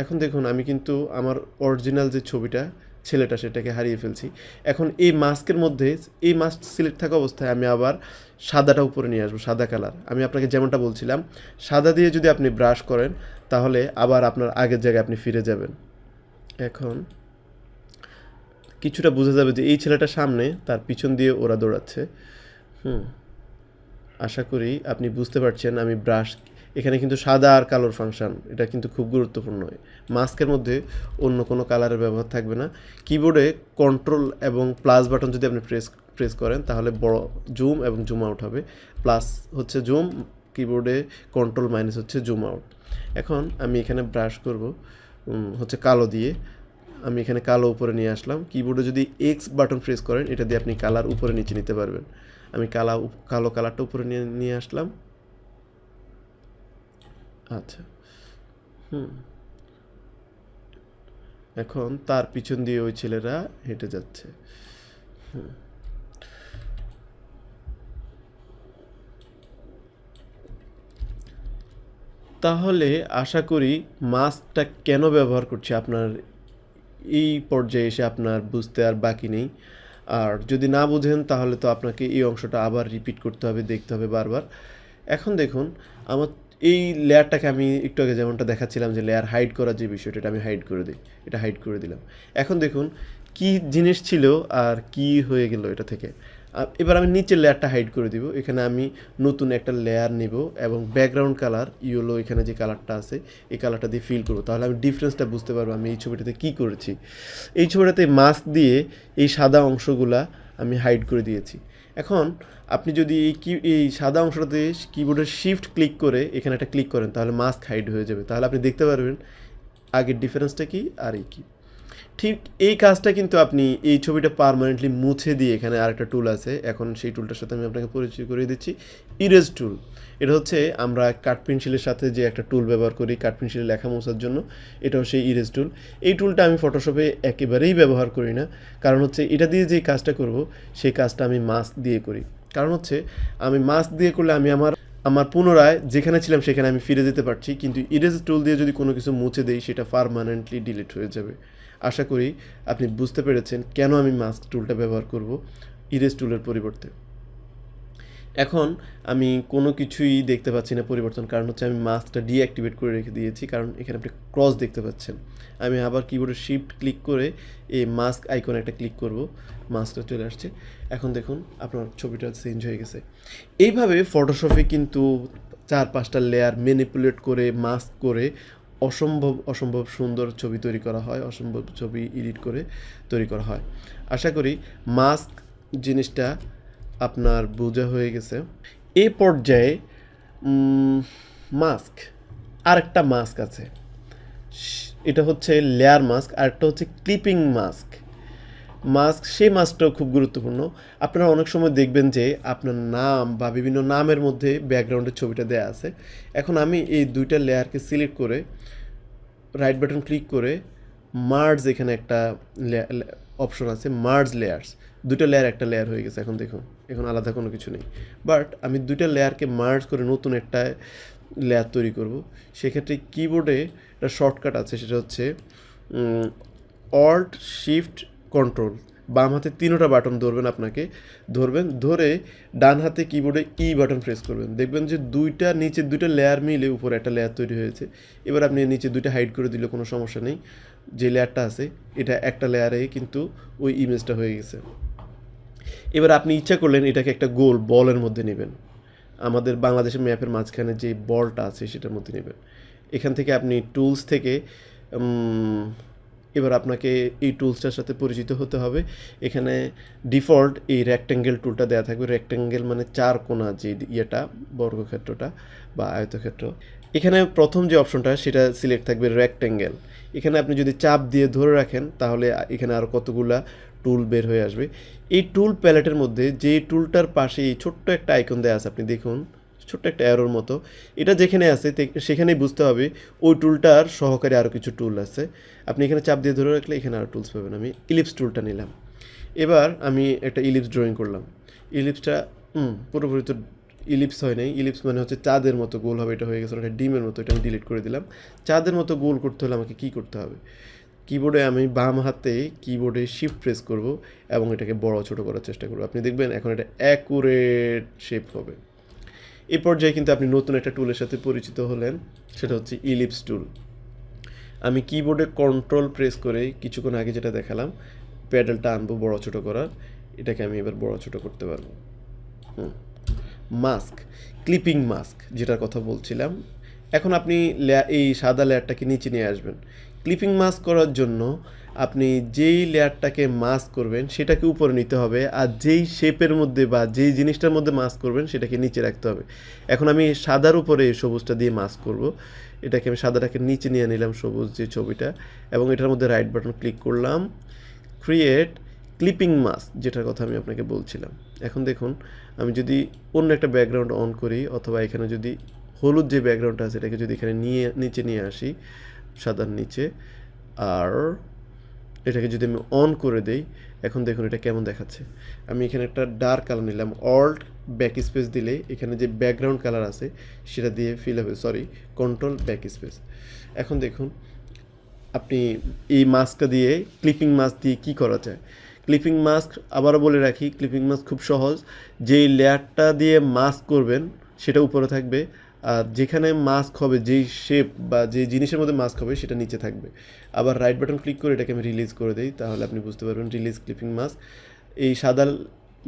এখন দেখুন, আমি কিন্তু আমার অরিজিনাল যে ছবিটা, ছেলেটা, সেটাকে হারিয়ে ফেলছি। এখন এই মাস্কের মধ্যে, এই মাস্ক সিলেক্ট থাকা অবস্থায় আমি আবার সাদাটা উপরে নিয়ে আসবো, সাদা কালার। আমি আপনাকে যেমনটা বলছিলাম, সাদা দিয়ে যদি আপনি ব্রাশ করেন তাহলে আবার আপনার আগের জায়গায় আপনি ফিরে যাবেন। এখন কিছুটা বোঝা যাবে যে এই ছেলেটা সামনে, তার পিছন দিয়ে ওরা দৌড়াচ্ছে। আশা করি আপনি বুঝতে পারছেন আমি ব্রাশ, এখানে কিন্তু সাদা আর কালোর ফাংশন, এটা কিন্তু খুব গুরুত্বপূর্ণ। মাস্কের মধ্যে অন্য কোনো কালারের ব্যবহার থাকবে না। কিবোর্ডে কন্ট্রোল এবং প্লাস বাটন যদি আপনি প্রেস করেন তাহলে বড় জুম এবং জুম আউট হবে। প্লাস হচ্ছে জুম, কিবোর্ডে কন্ট্রোল মাইনাস হচ্ছে জুম আউট। এখন আমি এখানে ব্রাশ করব হচ্ছে কালো দিয়ে। আমি এখানে কালো উপরে নিয়ে আসলাম। কিবোর্ডে যদি এক্স বাটন প্রেস করেন, এটা দিয়ে আপনি কালার উপরে নিচে নিতে পারবেন। আমি কালো কালারটা উপরে নিয়ে আসলাম। আচ্ছা, এখন তার পিছন দিয়ে ওই ছেলেরা হেঁটে যাচ্ছে। তাহলে আশা করি মাস্কটা কেন ব্যবহার করছি আপনার এই পর্যায়ে এসে আপনার বুঝতে আর বাকি নেই। আর যদি না বুঝেন তাহলে তো আপনাকে এই অংশটা আবার রিপিট করতে হবে, দেখতে হবে বারবার। এখন দেখুন, আমার এই লেয়ারটাকে আমি একটু আগে যেমনটা দেখাচ্ছিলাম যে লেয়ার হাইড করার যে বিষয়টা, এটা আমি হাইড করে দিই, এটা হাইড করে দিলাম। এখন দেখুন কি জিনিস ছিল আর কি হয়ে গেল এটা থেকে। এবার আমি নিচের লেয়ারটা হাইড করে দিব। এখানে আমি নতুন একটা লেয়ার নিব এবং ব্যাকগ্রাউন্ড কালার ইয়েলো, এখানে যে কালারটা আছে এই কালারটা দিয়ে ফিল করবো। তাহলে আমি ডিফারেন্সটা বুঝতে পারবো আমি এই ছবিটাতে কী করেছি। এই ছবিটাতে মাস্ক দিয়ে এই সাদা অংশগুলা আমি হাইড করে দিয়েছি। এখন আপনি যদি এই সাদা অংশটাতে কিবোর্ডের শিফট ক্লিক করে এখানে একটা ক্লিক করেন তাহলে মাস্ক হাইড হয়ে যাবে। তাহলে আপনি দেখতে পারবেন আগের ডিফারেন্সটা কি আর এই কী। ঠিক এই কাজটা কিন্তু আপনি এই ছবিটা পার্মানেন্টলি মুছে দিয়ে, এখানে আরেকটা টুল আছে, এখন সেই টুলটার সাথে আমি আপনাকে পরিচয় করিয়ে দিচ্ছি। ইরেজ টুল। এটা হচ্ছে আমরা কাঠ পেন্সিলের সাথে যে একটা টুল ব্যবহার করি কাঠ পেন্সিলে লেখা মোছার জন্য, এটাও সেই ইরেজ টুল। এই টুলটা আমি ফটোশপে একেবারেই ব্যবহার করি না, কারণ হচ্ছে এটা দিয়ে যে কাজটা করব সেই কাজটা আমি মাস্ক দিয়ে করি। কারণ হচ্ছে আমি মাস্ক দিয়ে করলে আমি আমার পুনরায় যেখানে ছিলাম সেখানে আমি ফিরে যেতে পারছি, কিন্তু ইরেজ টুল দিয়ে যদি কোনো কিছু মুছে দেই সেটা পার্মানেন্টলি ডিলিট হয়ে যাবে। আশা করি আপনি বুঝতে পেরেছেন কেন আমি মাস্ক টুলটা ব্যবহার করব ইরেজ টুলের পরিবর্তে। এখন আমি কোনো কিছুই দেখতে পাচ্ছি না পরিবর্তন, কারণ হচ্ছে আমি মাস্কটা ডিঅ্যাক্টিভেট করে রেখে দিয়েছি, কারণ এখানে আপনি ক্রস দেখতে পাচ্ছেন। আমি আবার কিবোর্ডে শিফট ক্লিক করে এই মাস্ক আইকনে একটা ক্লিক করব, মাস্কটা চলে আসছে। এখন দেখুন আপনার ছবিটা চেঞ্জ হয়ে গেছে। এইভাবে ফটোশপে কিন্তু 4-5টা লেয়ার ম্যানিপুলেট করে মাস্ক করে অসম্ভব সুন্দর ছবি তৈরি করা হয়, অসম্ভব ছবি এডিট করে তৈরি করা হয়। আশা করি মাস্ক জিনিসটা আপনার বোঝা হয়ে গেছে। এই পর্যায়ে মাস্ক, আরেকটা মাস্ক আছে, এটা হচ্ছে লেয়ার মাস্ক, আরেকটা হচ্ছে ক্লিপিং মাস্ক। সেই মাস্কটাও খুব গুরুত্বপূর্ণ। আপনারা অনেক সময় দেখবেন যে আপনার নাম বা বিভিন্ন নামের মধ্যে ব্যাকগ্রাউন্ডের ছবিটা দেওয়া আছে। এখন আমি এই দুইটা লেয়ারকে সিলেক্ট করে রাইট বাটন ক্লিক করে মার্জ, এখানে একটা অপশন আছে মার্জ লেয়ার্স, দুটো লেয়ার একটা লেয়ার হয়ে গেছে। এখন দেখুন, এখন আলাদা কোনো কিছু নেই, বাট আমি দুইটা লেয়ারকে মার্জ করে নতুন একটা লেয়ার তৈরি করব। সেক্ষেত্রে কিবোর্ডে একটা শর্টকাট আছে, সেটা হচ্ছে অল্ট শিফট কন্ট্রোল। বাম হাতে 3টা বাটন ধরে ডান হাতে কিবোর্ডে ই বাটন প্রেস করবেন। দেখবেন যে নিচের দুইটা লেয়ার মিলে উপরে একটা লেয়ার তৈরি হয়েছে। এবার আপনি নিচে দুইটা হাইড করে দিলে কোনো সমস্যা নেই, যে লেয়ারটা আছে এটা একটা লেয়ারে কিন্তু ওই ইমেজটা হয়ে গেছে। এবার আপনি ইচ্ছা করলেন এটাকে একটা গোল বলের মধ্যে নেবেন, আমাদের বাংলাদেশের ম্যাপের মাঝখানে যে বলটা আছে সেটার মধ্যে নেবেন। এখান থেকে আপনি টুলস থেকে এবার আপনাকে এই টুলসটার সাথে পরিচিত হতে হবে। এখানে ডিফল্ট এই রেক্ট্যাঙ্গেল টুলটা দেওয়া থাকবে। রেক্ট্যাঙ্গেল মানে চার কোণা যে ইয়েটা, বর্গক্ষেত্রটা বা আয়তক্ষেত্র। এখানে প্রথম যে অপশনটা সেটা সিলেক্ট থাকবে রেক্ট্যাঙ্গেল। এখানে আপনি যদি চাপ দিয়ে ধরে রাখেন তাহলে এখানে আরও কতগুলা টুল বের হয়ে আসবে। এই টুল প্যালেটের মধ্যে যে টুলটার পাশে এই ছোট্ট একটা আইকন দেওয়া আছে, আপনি দেখুন ছোট্ট একটা অ্যারোর মতো, এটা যেখানে আছে সেখানেই বুঝতে হবে ওই টুলটার সহকারে আরও কিছু টুল আছে। আপনি এখানে চাপ দিয়ে ধরে রাখলে এখানে আরও টুলস পাবেন। আমি ইলিপস টুলটা নিলাম। এবার আমি একটা ইলিপস ড্রয়িং করলাম। ইলিপসটা পুরোপুরি তো ইলিপস হয় নাই। ইলিপস মানে হচ্ছে চাঁদের মতো গোল হবে, এটা হয়ে গেছে একটা ডিমের মতো, এটা আমি ডিলিট করে দিলাম। চাঁদের মতো গোল করতে হলে আমাকে কী করতে হবে? কিবোর্ডে আমি বাম হাতে কিবোর্ডে শিফট প্রেস করব এবং এটাকে বড় ছোট করার চেষ্টা করব। আপনি দেখবেন এখন এটা অ্যাকুরেট শেপ হবে। এই পর্যায়ে কিন্তু আপনি নতুন একটা টুলের সাথে পরিচিত হলেন, সেটা হচ্ছে ইলিপস টুল। আমি কিবোর্ডে কন্ট্রোল প্রেস করে কিছুক্ষণ আগে যেটা দেখালাম, প্যাডেলটা আনবো বড় ছোট করার, এটাকে আমি এবার বড় ছোট করতে পারবো। মাস্ক, ক্লিপিং মাস্ক যেটার কথা বলছিলাম। এখন আপনি এই সাদা লেয়ারটাকে নিচে নিয়ে আসবেন। ক্লিপিং মাস্ক করার জন্য আপনি যেই লেয়ারটাকে মাস্ক করবেন সেটাকে উপরে নিতে হবে, আর যেই শেপের মধ্যে বা যেই জিনিসটার মধ্যে মাস্ক করবেন সেটাকে নিচে রাখতে হবে। এখন আমি সাদার উপরে এই সবুজটা দিয়ে মাস্ক করব। এটাকে আমি সাদাটাকে নিচে নিয়ে নিলাম, সবুজ যে ছবিটা, এবং এটার মধ্যে রাইট বাটন ক্লিক করলাম, ক্রিয়েট ক্লিপিং মাস্ক যেটার কথা আমি আপনাকে বলছিলাম। এখন দেখুন আমি যদি অন্য একটা ব্যাকগ্রাউন্ড অন করি, অথবা এখানে যদি হলুদ যে ব্যাকগ্রাউন্ডটা আছে এটাকে যদি এখানে নিচে নিয়ে আসি সাদার নিচে, আর এটাকে যদি আমি অন করে দেই, এখন দেখুন এটা কেমন দেখাচ্ছে। আমি এখানে একটা ডার্ক কালার নিলাম, অল্ট ব্যাক স্পেস দিলে এখানে যে ব্যাকগ্রাউন্ড কালার আছে সেটা দিয়ে ফিল হবে, কন্ট্রোল ব্যাক স্পেস। এখন দেখুন আপনি এই মাস্কটা দিয়ে, ক্লিপিং মাস্ক দিয়ে কী করা যায়। ক্লিপিং মাস্ক আবারও বলে রাখি, ক্লিপিং মাস্ক খুব সহজ। যেই লেয়ারটা দিয়ে মাস্ক করবেন সেটা উপরে থাকবে, আর যেখানে মাস্ক হবে, যেই শেপ বা যে জিনিসের মধ্যে মাস্ক হবে সেটা নিচে থাকবে। আবার রাইট বাটন ক্লিক করে এটাকে আমি রিলিজ করে দিই, তাহলে আপনি বুঝতে পারবেন রিলিজ ক্লিপিং মাস্ক। এই সাদা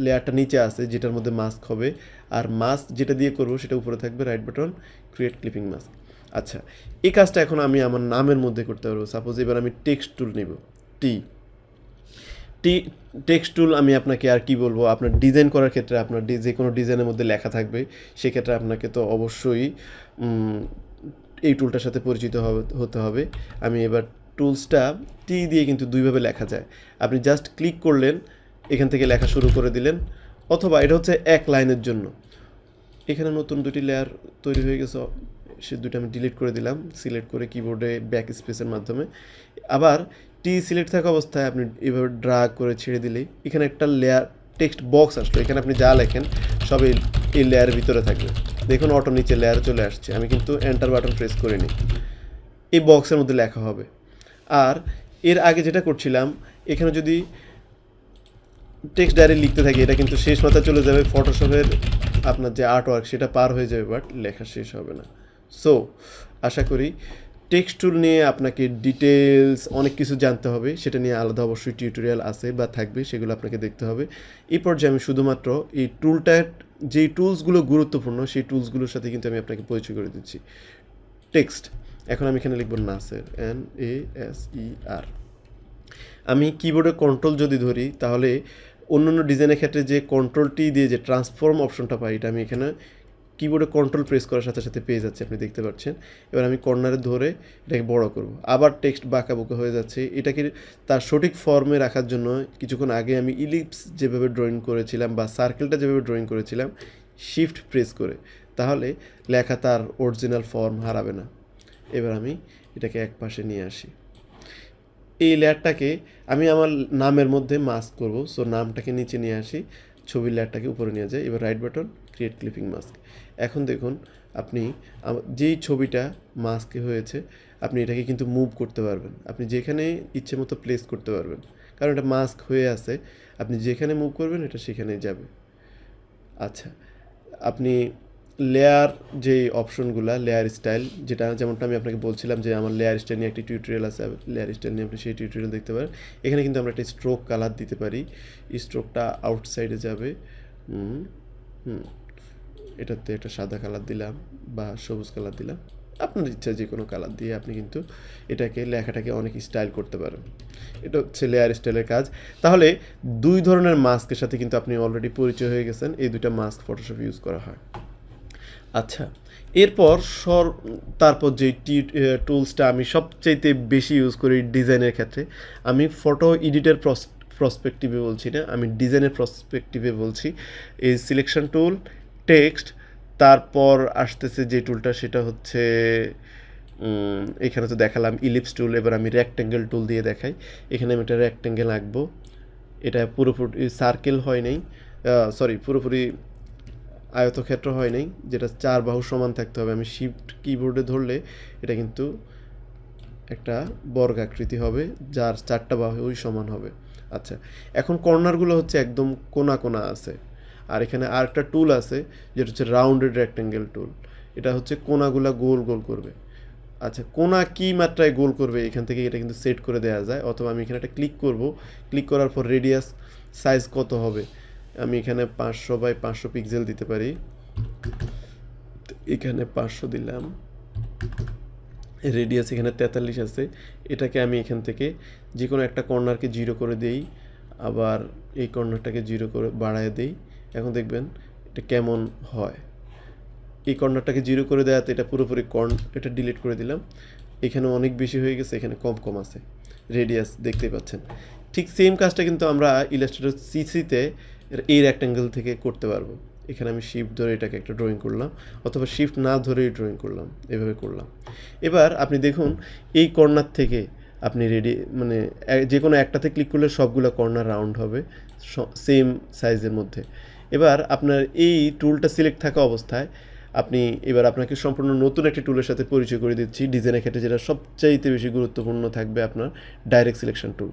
লেয়ারটা নিচে আছে যেটার মধ্যে মাস্ক হবে, আর মাস্ক যেটা দিয়ে করবো সেটা উপরে থাকবে, right button create clipping mask. আচ্ছা, এই কাজটা এখন আমি আমার নামের মধ্যে করতে পারবো। সাপোজ এবার আমি টেক্সট টুল নিব, টেক্সট টুল। আমি আপনাকে আর কি বলবো, আপনার ডিজাইন করার ক্ষেত্রে আপনার যে কোনো ডিজাইনের মধ্যে লেখা থাকবে, সেক্ষেত্রে আপনাকে তো অবশ্যই এই টুলটার সাথে পরিচিত হতে হবে। আমি এবার টুলসটা টি দিয়ে কিন্তু দুইভাবে লেখা যায়। আপনি জাস্ট ক্লিক করলেন, এখান থেকে লেখা শুরু করে দিলেন, অথবা এটা হচ্ছে এক লাইনের জন্য। এখানে নতুন দুটি লেয়ার তৈরি হয়ে গেছে, সে দুটো আমি ডিলিট করে দিলাম সিলেক্ট করে কিবোর্ডে ব্যাক স্পেসের মাধ্যমে। আবার টি সিলেক্ট থাকা অবস্থায় আপনি এভাবে ড্রাগ করে ছেড়ে দিলেই এখানে একটা লেয়ার টেক্সট বক্স আসলো। এখানে আপনি যা লেখেন সব এই লেয়ারের ভিতরে থাকবে। দেখুন অটো নিচে লেয়ারে চলে আসছে, আমি কিন্তু এন্টার বাটন প্রেস করিনি, এই বক্সের মধ্যে লেখা হবে। আর এর আগে যেটা করছিলাম, এখানে যদি টেক্সট ডায়েরি লিখতে থাকি এটা কিন্তু শেষ মাথায় চলে যাবে, ফটোশপের আপনার যে আর্ট ওয়ার্ক সেটা পার হয়ে যাবে, বাট লেখা শেষ হবে না। সো আশা করি টেক্সট টুল নিয়ে আপনাকে ডিটেলস অনেক কিছু জানতে হবে, সেটা নিয়ে আলাদা অবশ্যই টিউটোরিয়াল আছে বা থাকবে, সেগুলো আপনাকে দেখতে হবে। এই পর্যায়ে আমি শুধুমাত্র এই টুলটার যেই টুলসগুলো গুরুত্বপূর্ণ সেই টুলসগুলোর সাথে কিন্তু আমি আপনাকে পরিচয় করে দিচ্ছি। টেক্সট, এখন আমি এখানে লিখব নাসের, NASER। আমি কিবোর্ডে কন্ট্রোল যদি ধরি তাহলে অন্যান্য ডিজাইনের ক্ষেত্রে যে কন্ট্রোলটি দিয়ে যে ট্রান্সফর্ম অপশনটা পাই, এটা আমি এখানে কিবোর্ডে কন্ট্রোল প্রেস করার সাথে সাথে পেয়ে যাচ্ছে, আপনি দেখতে পাচ্ছেন। এবার আমি কর্নারে ধরে এটাকে বড় করব, আবার টেক্সট বাঁকাবুকা হয়ে যাচ্ছে। এটাকে তার সঠিক ফর্মে রাখার জন্য কিছুক্ষণ আগে আমি ইলিপস যেভাবে ড্রয়িং করেছিলাম বা সার্কেলটা যেভাবে ড্রয়িং করেছিলাম, শিফট প্রেস করে, তাহলে লেখা তার অরিজিনাল ফর্ম হারাবে না। এবার আমি এটাকে এক পাশে নিয়ে আসি। এই লেয়ারটাকে আমি আমার নামের মধ্যে মাস্ক করব, সো নামটাকে নিচে নিয়ে আসি, ছবির লেয়ারটাকে উপরে নিয়ে যাই। এবার right button create clipping mask. এখন দেখুন আপনি যেই ছবিটা মাস্কে হয়েছে আপনি এটাকে কিন্তু মুভ করতে পারবেন, আপনি যেখানে ইচ্ছে মতো প্লেস করতে পারবেন, কারণ এটা মাস্ক হয়ে আছে। আপনি যেখানে মুভ করবেন এটা সেখানেই যাবে। আচ্ছা, আপনি লেয়ার যে অপশনগুলো, লেয়ার স্টাইল, যেটা যেমনটা আমি আপনাকে বলছিলাম যে আমার লেয়ার স্টাইল নিয়ে একটি টিউটোরিয়াল আছে, লেয়ার স্টাইল নিয়ে আপনি সেই টিউটোরিয়াল দেখতে পারেন। এখানে কিন্তু আমরা একটা স্ট্রোক কালার দিতে পারি, স্ট্রোকটা আউটসাইডে যাবে। এটাতে একটা সাদা কালার দিলাম বা সবুজ কালার দিলাম, আপনার ইচ্ছা যে কোনো কালার দিয়ে আপনি কিন্তু এটাকে লেখাটাকে অনেক স্টাইল করতে পারেন। এটা হচ্ছে লেয়ার স্টাইলের কাজ। তাহলে 2 ধরনের মাস্কের সাথে কিন্তু আপনি অলরেডি পরিচয় হয়ে গেছেন। এই 2টা মাস্ক ফটোশপ ইউজ করা হয়। আচ্ছা, এরপর তারপর যে টুলসটা আমি সবচাইতে বেশি ইউজ করি ডিজাইনের ক্ষেত্রে, আমি ফটো এডিটের প্রসপেক্টিভে বলছি না, আমি ডিজাইনের প্রসপেক্টিভে বলছি। এই সিলেকশন টুল, টেক্সট, তারপর আসতেছে যে টুলটা সেটা হচ্ছে এখানে তো দেখালাম ইলিপস টুল, এবার আমি রেক্ট্যাঙ্গেল টুল দিয়ে দেখাই। এখানে আমি একটা রেক্ট্যাঙ্গেল আঁকবো। এটা পুরোপুরি সার্কেল হয় নাই, পুরোপুরি আয়তক্ষেত্র হয় নাই, যেটা 4 বাহু সমান থাকতে হবে। আমি শিফট কিবোর্ডে ধরলে এটা কিন্তু একটা বর্গাকৃতি হবে, যার 4টা বাহুই সমান হবে। আচ্ছা, এখন কর্নারগুলো হচ্ছে একদম কোনা কোনা আছে, আর এখানে আরেকটা টুল আছে যেটা হচ্ছে রাউন্ডেড রেক্ট্যাঙ্গেল টুল। এটা হচ্ছে কোনাগুলা গোল গোল করবে। আচ্ছা, কোনা কী মাত্রায় গোল করবে এখান থেকে এটা কিন্তু সেট করে দেওয়া যায়, অথবা আমি এখানে একটা ক্লিক করব। ক্লিক করার পর রেডিয়াস সাইজ কত হবে, আমি এখানে 500 বাই 500 পিক্সেল দিতে পারি। এখানে 500 দিলাম। রেডিয়াস এখানে 43 আছে। এটাকে আমি এখান থেকে যে কোনো একটা কর্নারকে 0 করে দেই, আবার এই কর্নারটাকে 0 করে বাড়ায় দেই। এখন দেখবেন এটা কেমন হয়। এই কর্নারটাকে 0 করে দেওয়াতে এটা পুরোপুরি এটা ডিলিট করে দিলাম। এখানে অনেক বেশি হয়ে গেছে, এখানে কম কম আছে। রেডিয়াস দেখতেই পাচ্ছেন। ঠিক সেম কাজটা কিন্তু আমরা ইলাস্ট্রেটর সিসিতে এই রেক্ট্যাঙ্গেল থেকে করতে পারবো। এখানে আমি শিফট ধরে এটাকে একটা ড্রয়িং করলাম, অথবা শিফট না ধরেই ড্রয়িং করলাম, এভাবে করলাম। এবার আপনি দেখুন এই কর্নার থেকে আপনি যে কোনো একটাতে ক্লিক করলে সবগুলো কর্নার রাউন্ড হবে সেম সাইজের মধ্যে। এবার আপনার এই টুলটা সিলেক্ট থাকা অবস্থায় এবার আপনাকে সম্পূর্ণ নতুন একটি টুলের সাথে পরিচয় করে দিচ্ছি ডিজাইনের ক্ষেত্রে, যেটা সবচাইতে বেশি গুরুত্বপূর্ণ থাকবে আপনার ডাইরেক্ট সিলেকশন টুল।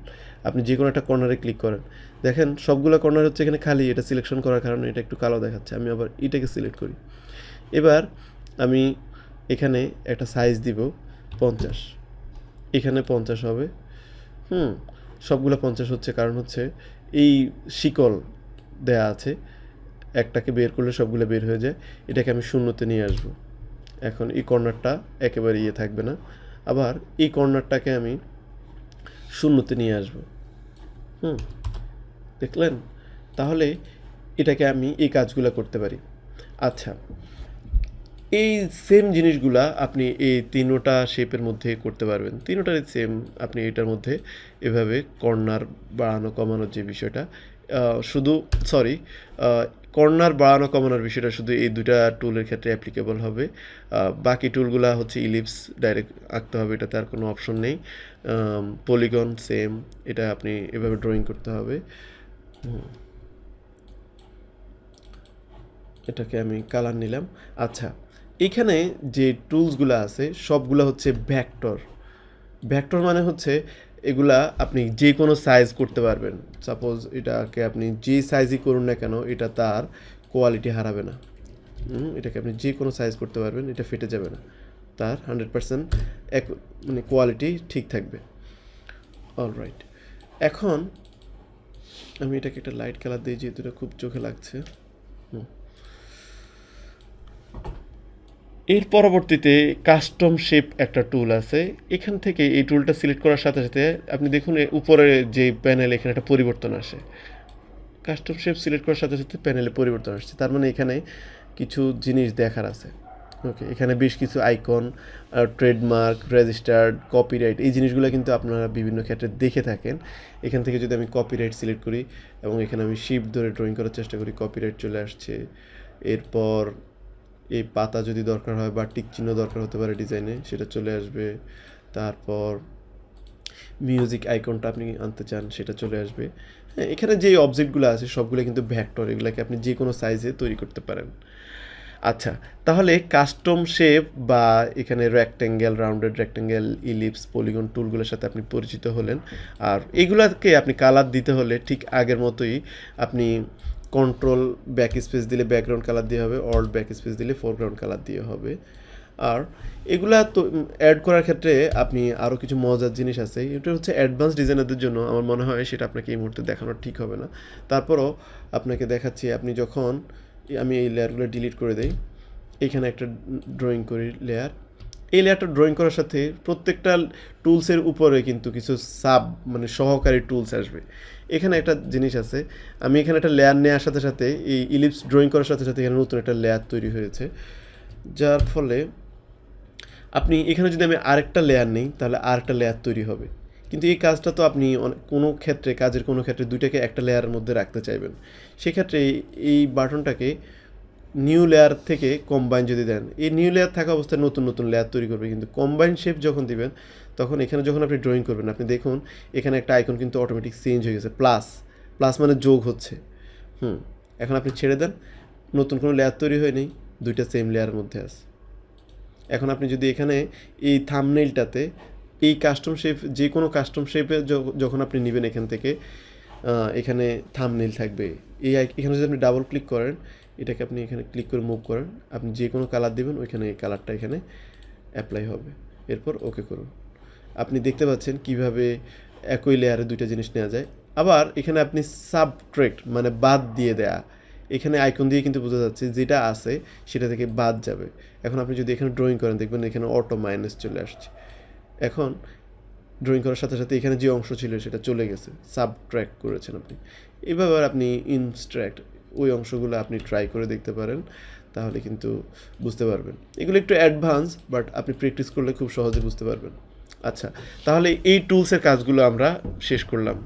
আপনি যে কোনো একটা কর্নারে ক্লিক করেন, দেখেন সবগুলো কর্নার হচ্ছে এখানে খালি, এটা সিলেকশন করার কারণে এটা একটু কালো দেখাচ্ছে। আমি আবার এটাকে সিলেক্ট করি। এবার আমি এখানে একটা সাইজ দিব 50, এখানে 50 হবে। সবগুলো 50 হচ্ছে, কারণ হচ্ছে এই শিকল দেয়া আছে, একটাকে বের করলে সবগুলো বের হয়ে যায়। এটাকে আমি শূন্যতে নিয়ে আসবো। এখন এই কর্নারটা একেবারে থাকবে না, আবার এই কর্নারটাকে আমি শূন্যতে নিয়ে আসবো। দেখলেন? তাহলে এটাকে আমি এই কাজগুলো করতে পারি। আচ্ছা, এই সেম জিনিসগুলা আপনি এই 3টা শেপের মধ্যে করতে পারবেন। 3টারই সেম, আপনি এটার মধ্যে এভাবে কর্নার বাড়ানো কমানোর যে বিষয়টা, কর্নার বাড়ানো কমানোর বিষয়টা শুধু এই 2টা টুলের ক্ষেত্রে অ্যাপ্লিকেবল হবে। বাকি টুলগুলা হচ্ছে ইলিপস ডাইরেক্ট আঁকতে হবে, এটাতে আর কোনো অপশন নেই। পলিগন সেম, এটা আপনি এভাবে ড্রয়িং করতে হবে। এটাকে আমি কালার নিলাম। আচ্ছা, এখানে যে টুলসগুলো আছে সবগুলো হচ্ছে ভেক্টর। ভেক্টর মানে হচ্ছে এগুলা আপনি যে কোনো সাইজ করতে পারবেন। সাপোজ এটাকে আপনি যে সাইজই করুন না কেন, এটা তার কোয়ালিটি হারাবে না। এটাকে আপনি যে কোনো সাইজ করতে পারবেন, এটা ফেটে যাবে না, তার 100% কোয়ালিটি ঠিক থাকবে। অলরাইট, এখন আমি এটাকে একটা লাইট কালার দিই, যেহেতু এটা খুব চোখে লাগছে। এর পরবর্তীতে কাস্টম শেপ একটা টুল আছে। এখান থেকে এই টুলটা সিলেক্ট করার সাথে সাথে আপনি দেখুন উপরে যে প্যানেল, এখানে একটা পরিবর্তন আসে। কাস্টম শেপ সিলেক্ট করার সাথে সাথে প্যানেলে পরিবর্তন আসছে, তার মানে এখানে কিছু জিনিস দেখার আছে। ওকে, এখানে বেশ কিছু আইকন, ট্রেডমার্ক, রেজিস্টার্ড, কপিরাইট, এই জিনিসগুলো কিন্তু আপনারা বিভিন্ন ক্ষেত্রে দেখে থাকেন। এখান থেকে যদি আমি কপিরাইট সিলেক্ট করি এবং এখানে আমি শিফট ধরে ড্রয়িং করার চেষ্টা করি, কপিরাইট চলে আসছে। এরপর এই পাতা যদি দরকার হয় বা টিক চিহ্ন দরকার হতে পারে ডিজাইনে, সেটা চলে আসবে। তারপর মিউজিক আইকনটা আপনি আনতে চান, সেটা চলে আসবে। হ্যাঁ, এখানে যে অবজেক্টগুলো আছে সবগুলো কিন্তু ভেক্টর, এগুলোকে আপনি যে কোনো সাইজে তৈরি করতে পারেন। আচ্ছা, তাহলে কাস্টম শেপ বা এখানে rectangle, rounded rectangle, ellipse, polygon টুলগুলোর সাথে আপনি পরিচিত হলেন। আর এগুলাকে আপনি কালার দিতে হলে ঠিক আগের মতোই আপনি কন্ট্রোল ব্যাক স্পেস দিলে ব্যাকগ্রাউন্ড কালার দিয়ে হবে, অল্ট ব্যাক স্পেস দিলে ফোরগ্রাউন্ড কালার দিয়ে হবে। আর এগুলা তো অ্যাড করার ক্ষেত্রে আপনি আরও কিছু মজার জিনিস আছে, এটা হচ্ছে অ্যাডভান্স ডিজাইনারদের জন্য। আমার মনে হয় সেটা আপনাকে এই মুহূর্তে দেখানো ঠিক হবে না, তারপরও আপনাকে দেখাচ্ছি। আপনি যখন আমি এই লেয়ারগুলো ডিলিট করে দেই, এখানে একটা ড্রয়িং করি লেয়ার, এই লেয়ারটা ড্রয়িং করার সাথে প্রত্যেকটা টুলসের উপরে কিন্তু কিছু সাব মানে সহকারী টুলস আসবে। এখানে একটা জিনিস আছে, আমি এখানে একটা লেয়ার নেওয়ার সাথে সাথে এই ইলিপস ড্রয়িং করার সাথে সাথে এখানে নতুন একটা লেয়ার তৈরি হয়েছে, যার ফলে আপনি এখানে যদি আমি আরেকটা লেয়ার নিই তাহলে আরেকটা লেয়ার তৈরি হবে। কিন্তু এই কাজটা তো আপনি কোনো ক্ষেত্রে কাজের কোনো ক্ষেত্রে দুইটাকে একটা লেয়ারের মধ্যে রাখতে চাইবেন, সেক্ষেত্রে এই বাটনটাকে নিউ লেয়ার থেকে কম্বাইন যদি দেন, এই নিউ লেয়ার থাকা অবস্থায় নতুন নতুন লেয়ার তৈরি করবে। কিন্তু কম্বাইন শেপ যখন দিবেন তখন এখানে যখন আপনি ড্রয়িং করবেন, আপনি দেখুন এখানে একটা আইকন কিন্তু অটোমেটিক চেঞ্জ হয়ে গেছে, প্লাস প্লাস মানে যোগ হচ্ছে। এখন আপনি ছেড়ে দেন, নতুন কোনো লেয়ার তৈরি হয় নেই, দুইটা সেম লেয়ারের মধ্যে আছে। এখন আপনি যদি এখানে এই থাম্বনেইলটাতে এই কাস্টম শেপ, যে কোনো কাস্টম শেপে যখন আপনি নেবেন এখান থেকে, এখানে থাম্বনেইল থাকবে। এখানে যদি আপনি ডাবল ক্লিক করেন, এটাকে আপনি এখানে ক্লিক করে মুভ করেন, আপনি যে কোনো কালার দেবেন ওইখানে এই কালারটা এখানে অ্যাপ্লাই হবে। এরপর ওকে করুন। আপনি দেখতে পাচ্ছেন কিভাবে একই লেয়ারে দুইটা জিনিস নেওয়া যায়। আবার এখানে আপনি সাবট্রাক্ট মানে বাদ দিয়ে দেয়া, এখানে আইকন দিয়ে কিন্তু বোঝা যাচ্ছে যেটা আছে সেটা থেকে বাদ যাবে। এখন আপনি যদি এখানে ড্রয়িং করেন দেখবেন এখানে অটো মাইনাস চলে আসছে। এখন ড্রয়িং করার সাথে সাথে এখানে যে অংশ ছিল সেটা চলে গেছে, সাবট্র্যাক্ট করেছেন আপনি। এভাবে আপনি ইনস্ট্রাক্ট ওই অংশগুলো আপনি ট্রাই করে দেখতে পারেন, তাহলে কিন্তু বুঝতে পারবেন। এগুলো একটু অ্যাডভান্স, বাট আপনি প্র্যাকটিস করলে খুব সহজে বুঝতে পারবেন। আচ্ছা, তাহলে এই টুলসের কাজগুলো আমরা শেষ করলাম।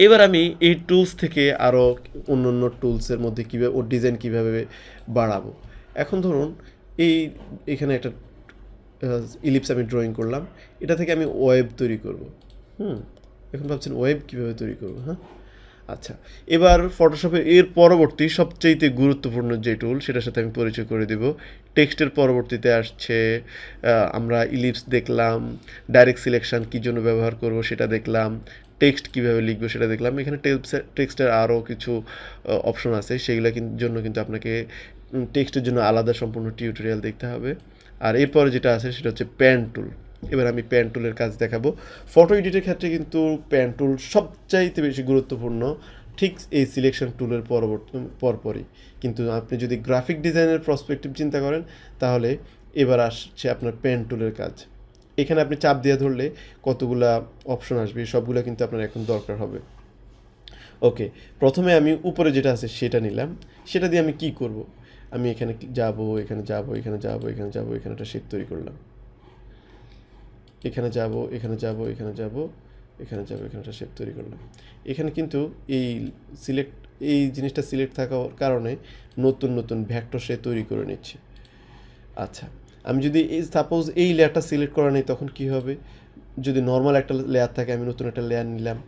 এবার আমি এই টুলস থেকে আরও অন্য অন্য টুলসের মধ্যে কীভাবে ওর ডিজাইন কীভাবে বাড়াবো। এখন ধরুন এখানে একটা ইলিপস আমি ড্রয়িং করলাম, এটা থেকে আমি ওয়েব তৈরি করব। এখন ভাবছেন ওয়েব কীভাবে তৈরি করব? হ্যাঁ, আচ্ছা, এবার ফটোশপের এর পরবর্তী সবচেয়ে গুরুত্বপূর্ণ যে টুল সেটার সাথে আমি পরিচয় করে দেব। টেক্সটের পরবর্তীতে আসছে আমরা ইলিপস দেখলাম, ডাইরেক্ট সিলেকশন কী জন্য ব্যবহার করব সেটা দেখলাম, টেক্সট কীভাবে লিখবো সেটা দেখলাম। এখানে টেক্সটের আরও কিছু অপশন আছে, সেগুলো জন্য কিন্তু আপনাকে টেক্সটের জন্য আলাদা সম্পূর্ণ টিউটোরিয়াল দেখতে হবে। আর এরপরে যেটা আছে সেটা হচ্ছে প্যান টুল। এবার আমি প্যান টুলের কাজ দেখাবো। ফটো এডিটের ক্ষেত্রে কিন্তু প্যান টুল সবচাইতে বেশি গুরুত্বপূর্ণ, ঠিক এই সিলেকশন টুলের পরপরই। কিন্তু আপনি যদি গ্রাফিক ডিজাইনের পার্সপেক্টিভ চিন্তা করেন তাহলে এবার আসছে আপনার প্যান টুলের কাজ। এখানে আপনি চাপ দিয়ে ধরলে কতগুলা অপশন আসবে, সবগুলো কিন্তু আপনার এখন দরকার হবে। ওকে, প্রথমে আমি উপরে যেটা আছে সেটা নিলাম, সেটা দিয়ে আমি কি করব? আমি এখানে যাব, এখানে যাব, এখানে যাব, এখানে যাব, এখানে একটা শেপ তৈরি করলাম, এখানে যাব, এখানে যাব, এখানে যাব, এখানে যাব, এখানে একটা শেপ তৈরি করলাম। এখানে কিন্তু এই জিনিসটা সিলেক্ট থাকার কারণে নতুন নতুন ভেক্টর সে তৈরি করে নিচ্ছে। আচ্ছা, আমি যদি সাপোজ এই লেয়ারটা সিলেক্ট করা নেই তখন কি হবে? যদি নর্মাল একটা লেয়ার থাকে, আমি নতুন একটা লেয়ার নিলাম,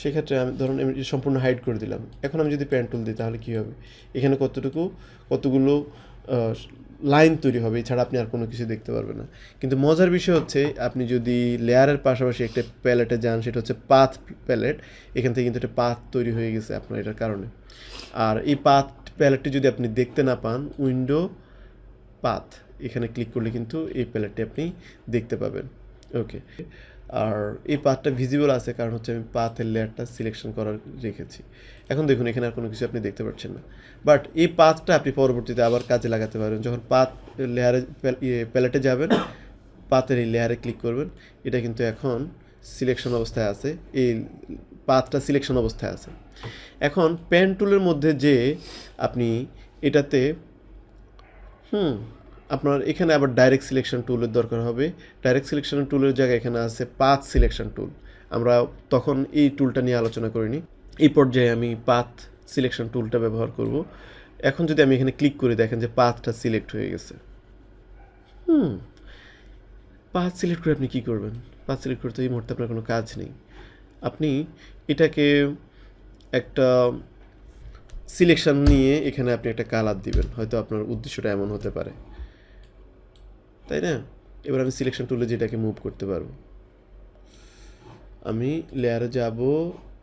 সেক্ষেত্রে আমি ধরুন আমি সম্পূর্ণ হাইড করে দিলাম। এখন আমি যদি প্যান টুল দিই তাহলে কী হবে? এখানে কতগুলো লাইন তৈরি হবে, এছাড়া আপনি আর কোনো কিছু দেখতে পারবেন না। কিন্তু মজার বিষয় হচ্ছে আপনি যদি লেয়ারের পাশাপাশি একটা প্যালেটে যান, সেটা হচ্ছে পাথ প্যালেট, এখান থেকে কিন্তু একটা পাথ তৈরি হয়ে গেছে আপনার এটার কারণে। আর এই পাথ প্যালেটটি যদি আপনি দেখতে না পান, উইন্ডো পাথ এখানে ক্লিক করলে কিন্তু এই প্যালেটটি আপনি দেখতে পাবেন। ওকে, আর এই পাথটা ভিজিবল আছে কারণ হচ্ছে আমি পাথের লেয়ারটা সিলেকশন করার রেখেছি। এখন দেখুন এখানে আর কোনো কিছু আপনি দেখতে পাচ্ছেন না, বাট এই পাথটা আপনি পরবর্তীতে আবার কাজে লাগাতে পারবেন। যখন পাথ লেয়ারে প্যালেটে যাবেন, পাথের এই লেয়ারে ক্লিক করবেন, এটা কিন্তু এখন সিলেকশন অবস্থায় আছে, এই পাথটা সিলেকশন অবস্থায় আছে। এখন পেন টুলের মধ্যে যে আপনি এটাতে আপনার এখানে আবার ডাইরেক্ট সিলেকশন টুলের দরকার হবে। ডাইরেক্ট সিলেকশন টুলের জায়গায় এখানে আছে পাথ সিলেকশন টুল। আমরা তখন এই টুলটা নিয়ে আলোচনা করিনি। এই পর্যায়ে আমি পাথ সিলেকশন টুলটা ব্যবহার করব। এখন যদি আমি এখানে ক্লিক করি, দেখেন যে পাথটা সিলেক্ট হয়ে গেছে। পাথ সিলেক্ট করে আপনি কী করবেন? পাথ সিলেক্ট করতে এই মুহূর্তে আপনার কোনো কাজ নেই। আপনি এটাকে একটা সিলেকশন নিয়ে এখানে আপনি একটা কালার দিবেন, হয়তো আপনার উদ্দেশ্যটা এমন হতে পারে, তাই না? এবার আমি সিলেকশন টুলে যেটাকে মুভ করতে পারবো, আমি লেয়ারে যাব,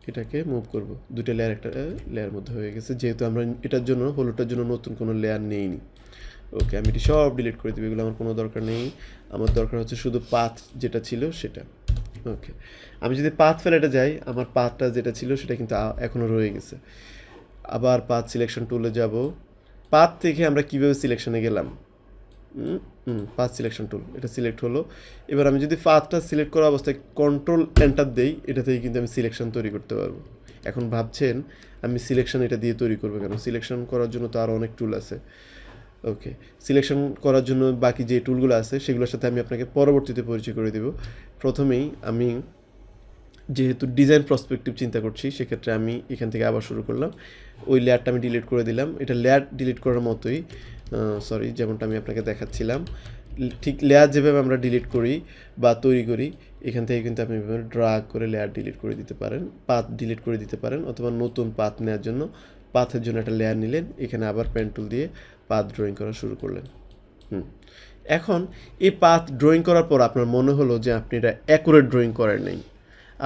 এটাকে মুভ করব। দুটো লেয়ার একটা লেয়ার মধ্যে হয়ে গেছে, যেহেতু আমরা এটার জন্য হলুদটার জন্য নতুন কোনো লেয়ার নেইনি। ওকে, আমি এটি সব ডিলিট করে দেবো, এগুলো আমার কোনো দরকার নেই। আমার দরকার হচ্ছে শুধু পাথ যেটা ছিল সেটা। ওকে, আমি যদি পাথ ফেলেটে যাই, আমার পাথটা যেটা ছিল সেটা কিন্তু এখনও রয়ে গেছে। আবার পাথ সিলেকশন টুলে যাব। পাথ থেকে আমরা কীভাবে সিলেকশনে গেলাম? পাথ সিলেকশন টুল, এটা সিলেক্ট হলো। এবার আমি যদি পাথটা সিলেক্ট করা অবস্থায় কন্ট্রোল এন্টার দেই, এটা থেকে কিন্তু আমি সিলেকশন তৈরি করতে পারবো। এখন ভাবছেন আমি সিলেকশন এটা দিয়ে তৈরি করবো কেন? সিলেকশন করার জন্য তো আরও অনেক টুল আছে। ওকে, সিলেকশন করার জন্য বাকি যে টুলগুলো আছে সেগুলোর সাথে আমি আপনাকে পরবর্তীতে পরিচয় করে দেব। প্রথমেই আমি যেহেতু ডিজাইন প্রসপেক্টিভ চিন্তা করছি, সেক্ষেত্রে আমি এখান থেকে আবার শুরু করলাম। ওই লেয়ারটা আমি ডিলিট করে দিলাম। এটা লেয়ার ডিলিট করার মতোই, সরি, যেমনটা আমি আপনাকে দেখাচ্ছিলাম, ঠিক লেয়ার যেভাবে আমরা ডিলিট করি বা তৈরি করি, এখান থেকে কিন্তু আপনি এভাবে ড্রাগ করে লেয়ার ডিলিট করে দিতে পারেন, পাথ ডিলিট করে দিতে পারেন, অথবা নতুন পাথ নেওয়ার জন্য পাথের জন্য একটা লেয়ার নিলেন, এখানে আবার পেন টুল দিয়ে পাথ ড্রয়িং করা শুরু করলেন। এখন এই পাথ ড্রয়িং করার পর আপনার মনে হলো যে আপনি এটা অ্যাকুরেট ড্রয়িং করেন নাই,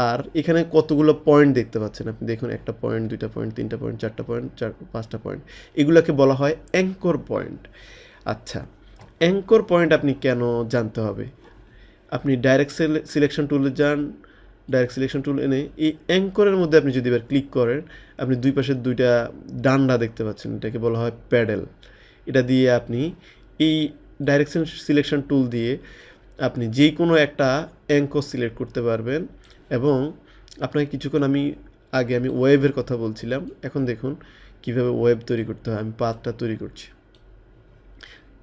আর এখানে কতগুলো পয়েন্ট দেখতে পাচ্ছেন আপনি, দেখুন, একটা পয়েন্ট, দুইটা পয়েন্ট, তিনটা পয়েন্ট, চারটা পয়েন্ট, পাঁচটা পয়েন্ট, এগুলোকে বলা হয় অ্যাঙ্কর পয়েন্ট। আচ্ছা, অ্যাঙ্কর পয়েন্ট আপনি কেন জানতে হবে? আপনি ডাইরেক্ট সিলেকশন টুলে যান, ডাইরেক্ট সিলেকশন টুল এনে এই অ্যাঙ্করের মধ্যে আপনি যদি এবার ক্লিক করেন, আপনি দুই পাশের দুইটা ডান্ডা দেখতে পাচ্ছেন, এটাকে বলা হয় প্যাডেল। এটা দিয়ে আপনি এই ডাইরেক্ট সিলেকশন টুল দিয়ে আপনি যে কোনো একটা অ্যাঙ্কর সিলেক্ট করতে পারবেন। এবং আপনাকে কিছুক্ষণ আগে আমি ওয়েবের কথা বলছিলাম, এখন দেখুন কীভাবে ওয়েব তৈরি করতে হয়। আমি পাথটা তৈরি করছি,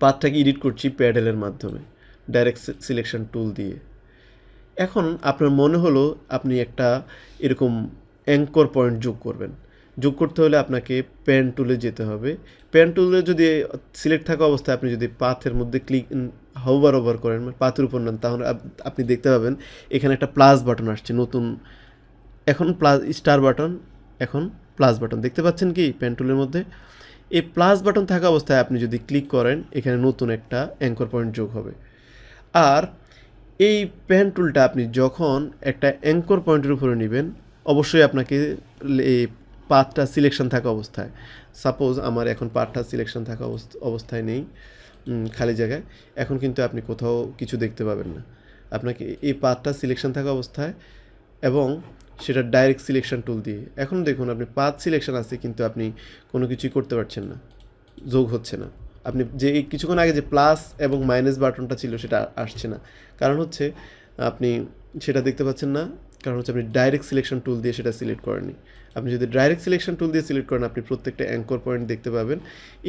পাথটাকে এডিট করছি প্যাডেলের মাধ্যমে ডাইরেক্ট সিলেকশন টুল দিয়ে। এখন আপনার মনে হলো আপনি একটা এরকম অ্যাঙ্কর পয়েন্ট যোগ করবেন। যোগ করতে হলে আপনাকে পেন টুলে যেতে হবে। পেন টুলে যদি সিলেক্ট থাকা অবস্থায় আপনি যদি পাথের মধ্যে ক্লিক ওভার করেন, পাথের উপর নেন, তাহলে আপনি দেখতে পাবেন এখানে একটা প্লাস বাটন আসছে নতুন। এখন স্টার বাটন, এখন প্লাস বাটন দেখতে পাচ্ছেন কি পেন টুলের মধ্যে? এই প্লাস বাটন থাকা অবস্থায় আপনি যদি ক্লিক করেন, এখানে নতুন একটা অ্যাঙ্কর পয়েন্ট যোগ হবে। আর এই পেন টুলটা আপনি যখন একটা অ্যাঙ্কর পয়েন্টের উপরে নেবেন, অবশ্যই আপনাকে এই পাথটা সিলেকশন থাকা অবস্থায়, সাপোজ আমার এখন পাথটা সিলেকশন থাকা অবস্থায় নেই, খালি জায়গায়, এখন কিন্তু আপনি কোথাও কিছু দেখতে পাবেন না। আপনাকে এই পাথটা সিলেকশন থাকা অবস্থায় এবং সেটা ডাইরেক্ট সিলেকশন টুল দিয়ে, এখন দেখুন আপনি পাথ সিলেকশন আছে কিন্তু আপনি কোনো কিছুই করতে পারছেন না, যোগ হচ্ছে না। আপনি যে কিছুক্ষণ আগে যে প্লাস এবং মাইনাস বাটনটা ছিল সেটা আসছে না, কারণ হচ্ছে আপনি সেটা দেখতে পাচ্ছেন না, কারণ হচ্ছে আপনি ডাইরেক্ট সিলেকশন টুল দিয়ে সেটা সিলেক্ট করেননি। আপনি যদি ডাইরেক্ট সিলেকশন টুল দিয়ে সিলেক্ট করেন, আপনি প্রত্যেকটা অ্যাঙ্কর পয়েন্ট দেখতে পাবেন।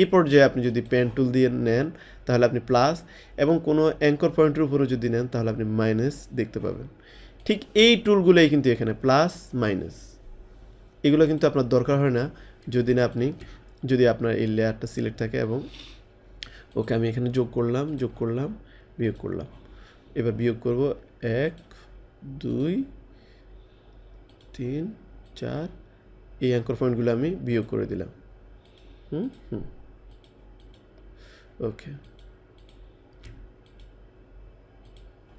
এই পর্যায়ে আপনি যদি পেন টুল দিয়ে নেন তাহলে আপনি প্লাস, এবং কোনো অ্যাঙ্কর পয়েন্টের উপরে যদি নেন তাহলে আপনি মাইনাস দেখতে পাবেন। ঠিক এই টুলগুলোই কিন্তু এখানে প্লাস মাইনাস, এগুলো কিন্তু আপনার দরকার হয় না যদি আপনার এই লেয়ারটা সিলেক্ট থাকে। এবং ওকে, আমি এখানে যোগ করলাম, বিয়োগ করলাম। এবার বিয়োগ করব 1 2 3 4, এই অ্যাঙ্কর পয়েন্টগুলো আমি বিয়োগ করে দিলাম। ওকে,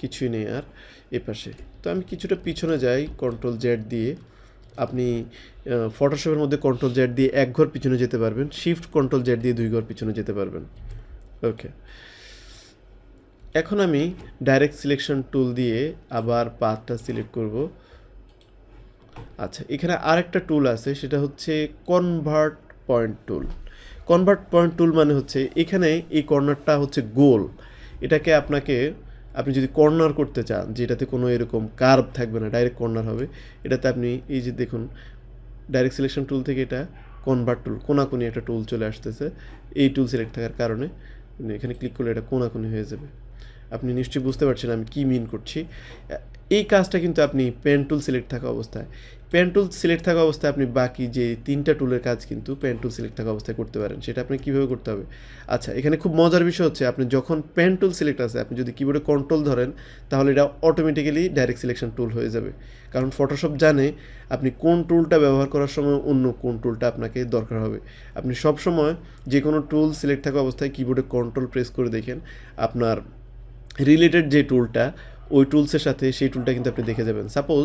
কিছুই নেই আর এ পাশে। তো আমি কিছুটা পিছনে যাই কন্ট্রোল জেড দিয়ে। আপনি ফটোশপের মধ্যে কন্ট্রোল জেড দিয়ে 1 ঘর পিছনে যেতে পারবেন, শিফট কন্ট্রোল জেড দিয়ে 2 ঘর পিছনে যেতে পারবেন। ওকে, এখন আমি ডাইরেক্ট সিলেকশন টুল দিয়ে আবার পাথটা সিলেক্ট করব। আচ্ছা, এখানে আরেকটা টুল আছে, সেটা হচ্ছে convert point tool. Convert point tool মানে হচ্ছে এখানে এই কর্নারটা হচ্ছে গোল, এটাকে আপনি যদি কর্নার করতে চান, যেটাতে কোনো এরকম কার্ভ থাকবে না, ডাইরেক্ট কর্নার হবে, এটাতে আপনি এই যে দেখুন ডাইরেক্ট সিলেকশন টুল থেকে এটা কনভার্ট টুল, কোনাকুনি একটা টুল চলে আসতেছে। এই টুল সিলেক্ট থাকার কারণে এখানে ক্লিক করলে এটা কোনাকুনি হয়ে যাবে। আপনি নিশ্চয়ই বুঝতে পারছেন আমি কি মিন করছি। এই কাজটা কিন্তু আপনি পেন টুল সিলেক্ট থাকা অবস্থায়, আপনি বাকি যে 3টা টুলের কাজ কিন্তু পেন টুল সিলেক্ট থাকা অবস্থায় করতে পারেন। সেটা আপনি কীভাবে করতে হবে? আচ্ছা, এখানে খুব মজার বিষয় হচ্ছে আপনি যখন পেন টুল সিলেক্ট আছে, আপনি যদি কিবোর্ডে কন্ট্রোল ধরেন তাহলে এটা অটোমেটিক্যালি ডাইরেক্ট সিলেকশন টুল হয়ে যাবে, কারণ ফটোশপ জানে আপনি কোন টুলটা ব্যবহার করার সময় অন্য কোন টুলটা আপনাকে দরকার হবে। আপনি সবসময় যে কোনো টুল সিলেক্ট থাকা অবস্থায় কিবোর্ডে কন্ট্রোল প্রেস করে দেখেন আপনার রিলেটেড যে টুলটা, ওই টুলসের সাথে সেই টুলটা কিন্তু আপনি দেখে যাবেন। সাপোজ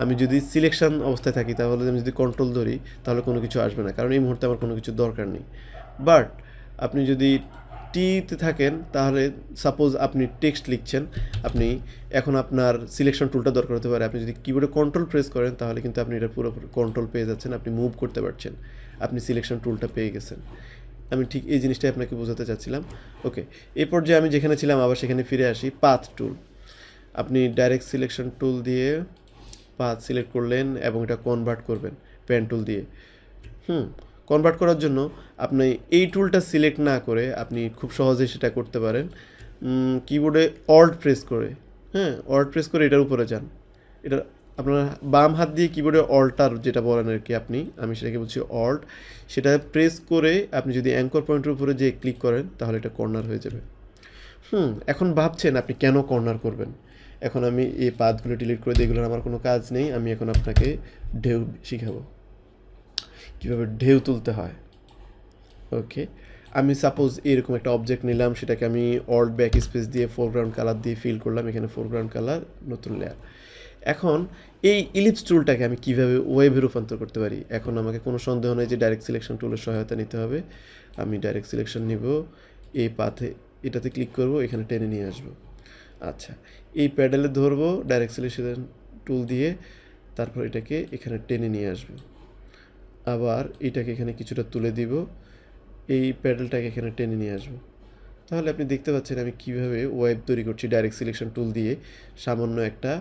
আমি যদি সিলেকশন অবস্থায় থাকি, তাহলে আমি যদি কন্ট্রোল ধরি তাহলে কোনো কিছু আসবে না, কারণ এই মুহূর্তে আমার কোনো কিছু দরকার নেই। বাট আপনি যদি টিতে থাকেন, তাহলে সাপোজ আপনি টেক্সট লিখছেন, আপনি এখন আপনার সিলেকশন টুলটা দরকার হতে পারে। আপনি যদি কিবোর্ডে কন্ট্রোল প্রেস করেন তাহলে কিন্তু আপনি এটা পুরোপুরি কন্ট্রোল পেয়ে যাচ্ছেন, আপনি মুভ করতে পারছেন, আপনি সিলেকশন টুলটা পেয়ে গেছেন। আমি ঠিক এই জিনিসটাই আপনাকে বোঝাতে চাচ্ছিলাম। ওকে, এরপর যে আমি যেখানে ছিলাম আবার সেখানে ফিরে আসি। পাথ টুল, আপনি ডাইরেক্ট সিলেকশন টুল দিয়ে পাথ সিলেক্ট করলেন এবং এটা কনভার্ট করবেন পেন টুল দিয়ে। কনভার্ট করার জন্য আপনি এই টুলটা সিলেক্ট না করে আপনি খুব সহজেই সেটা করতে পারেন কিবোর্ডে অল্ট প্রেস করে। অল্ট প্রেস করে এটার উপরে যান। এটা আপনার বাম হাত দিয়ে কিবোর্ডে অল্টার যেটা বলেন আর কি আমি সেটাকে বলছি অল্ট, সেটা প্রেস করে আপনি যদি অ্যাঙ্কর পয়েন্টের উপরে যে ক্লিক করেন তাহলে এটা কর্নার হয়ে যাবে। এখন ভাবছেন আপনি কেন কর্নার করবেন। এখন আমি এই পাথগুলো ডিলিট করে দিই, এগুলোর আমার কোনো কাজ নেই। আমি এখন আপনাকে ঢেউ শিখাবো কীভাবে ঢেউ তুলতে হয়। ওকে, আমি সাপোজ এরকম একটা অবজেক্ট নিলাম, সেটাকে আমি অল্ট ব্যাক স্পেস দিয়ে ফোরগ্রাউন্ড কালার দিয়ে ফিল করলাম। এখানে ফোরগ্রাউন্ড কালার, নতুন লেয়ার। এখন এই ইলিপস টুলটাকে আমি কীভাবে ওয়েবে রূপান্তর করতে পারি, এখন আমাকে কোনো সন্দেহ নেই যে ডাইরেক্ট সিলেকশন টুলের সহায়তা নিতে হবে। আমি ডাইরেক্ট সিলেকশন নিব, এই পাথে এটাতে ক্লিক করব, এখানে টেনে নিয়ে আসব। আচ্ছা, এই প্যাডেলে ধরবো ডাইরেক্ট সিলেকশন টুল দিয়ে, তারপর এটাকে এখানে টেনে নিয়ে আসব। আবার এটাকে এখানে কিছুটা তুলে দিব, এই প্যাডেলটাকে এখানে টেনে নিয়ে আসবো। তাহলে আপনি দেখতে পাচ্ছেন আমি কিভাবে ওয়েব তৈরি করছি ডাইরেক্ট সিলেকশন টুল দিয়ে, সামান্য একটা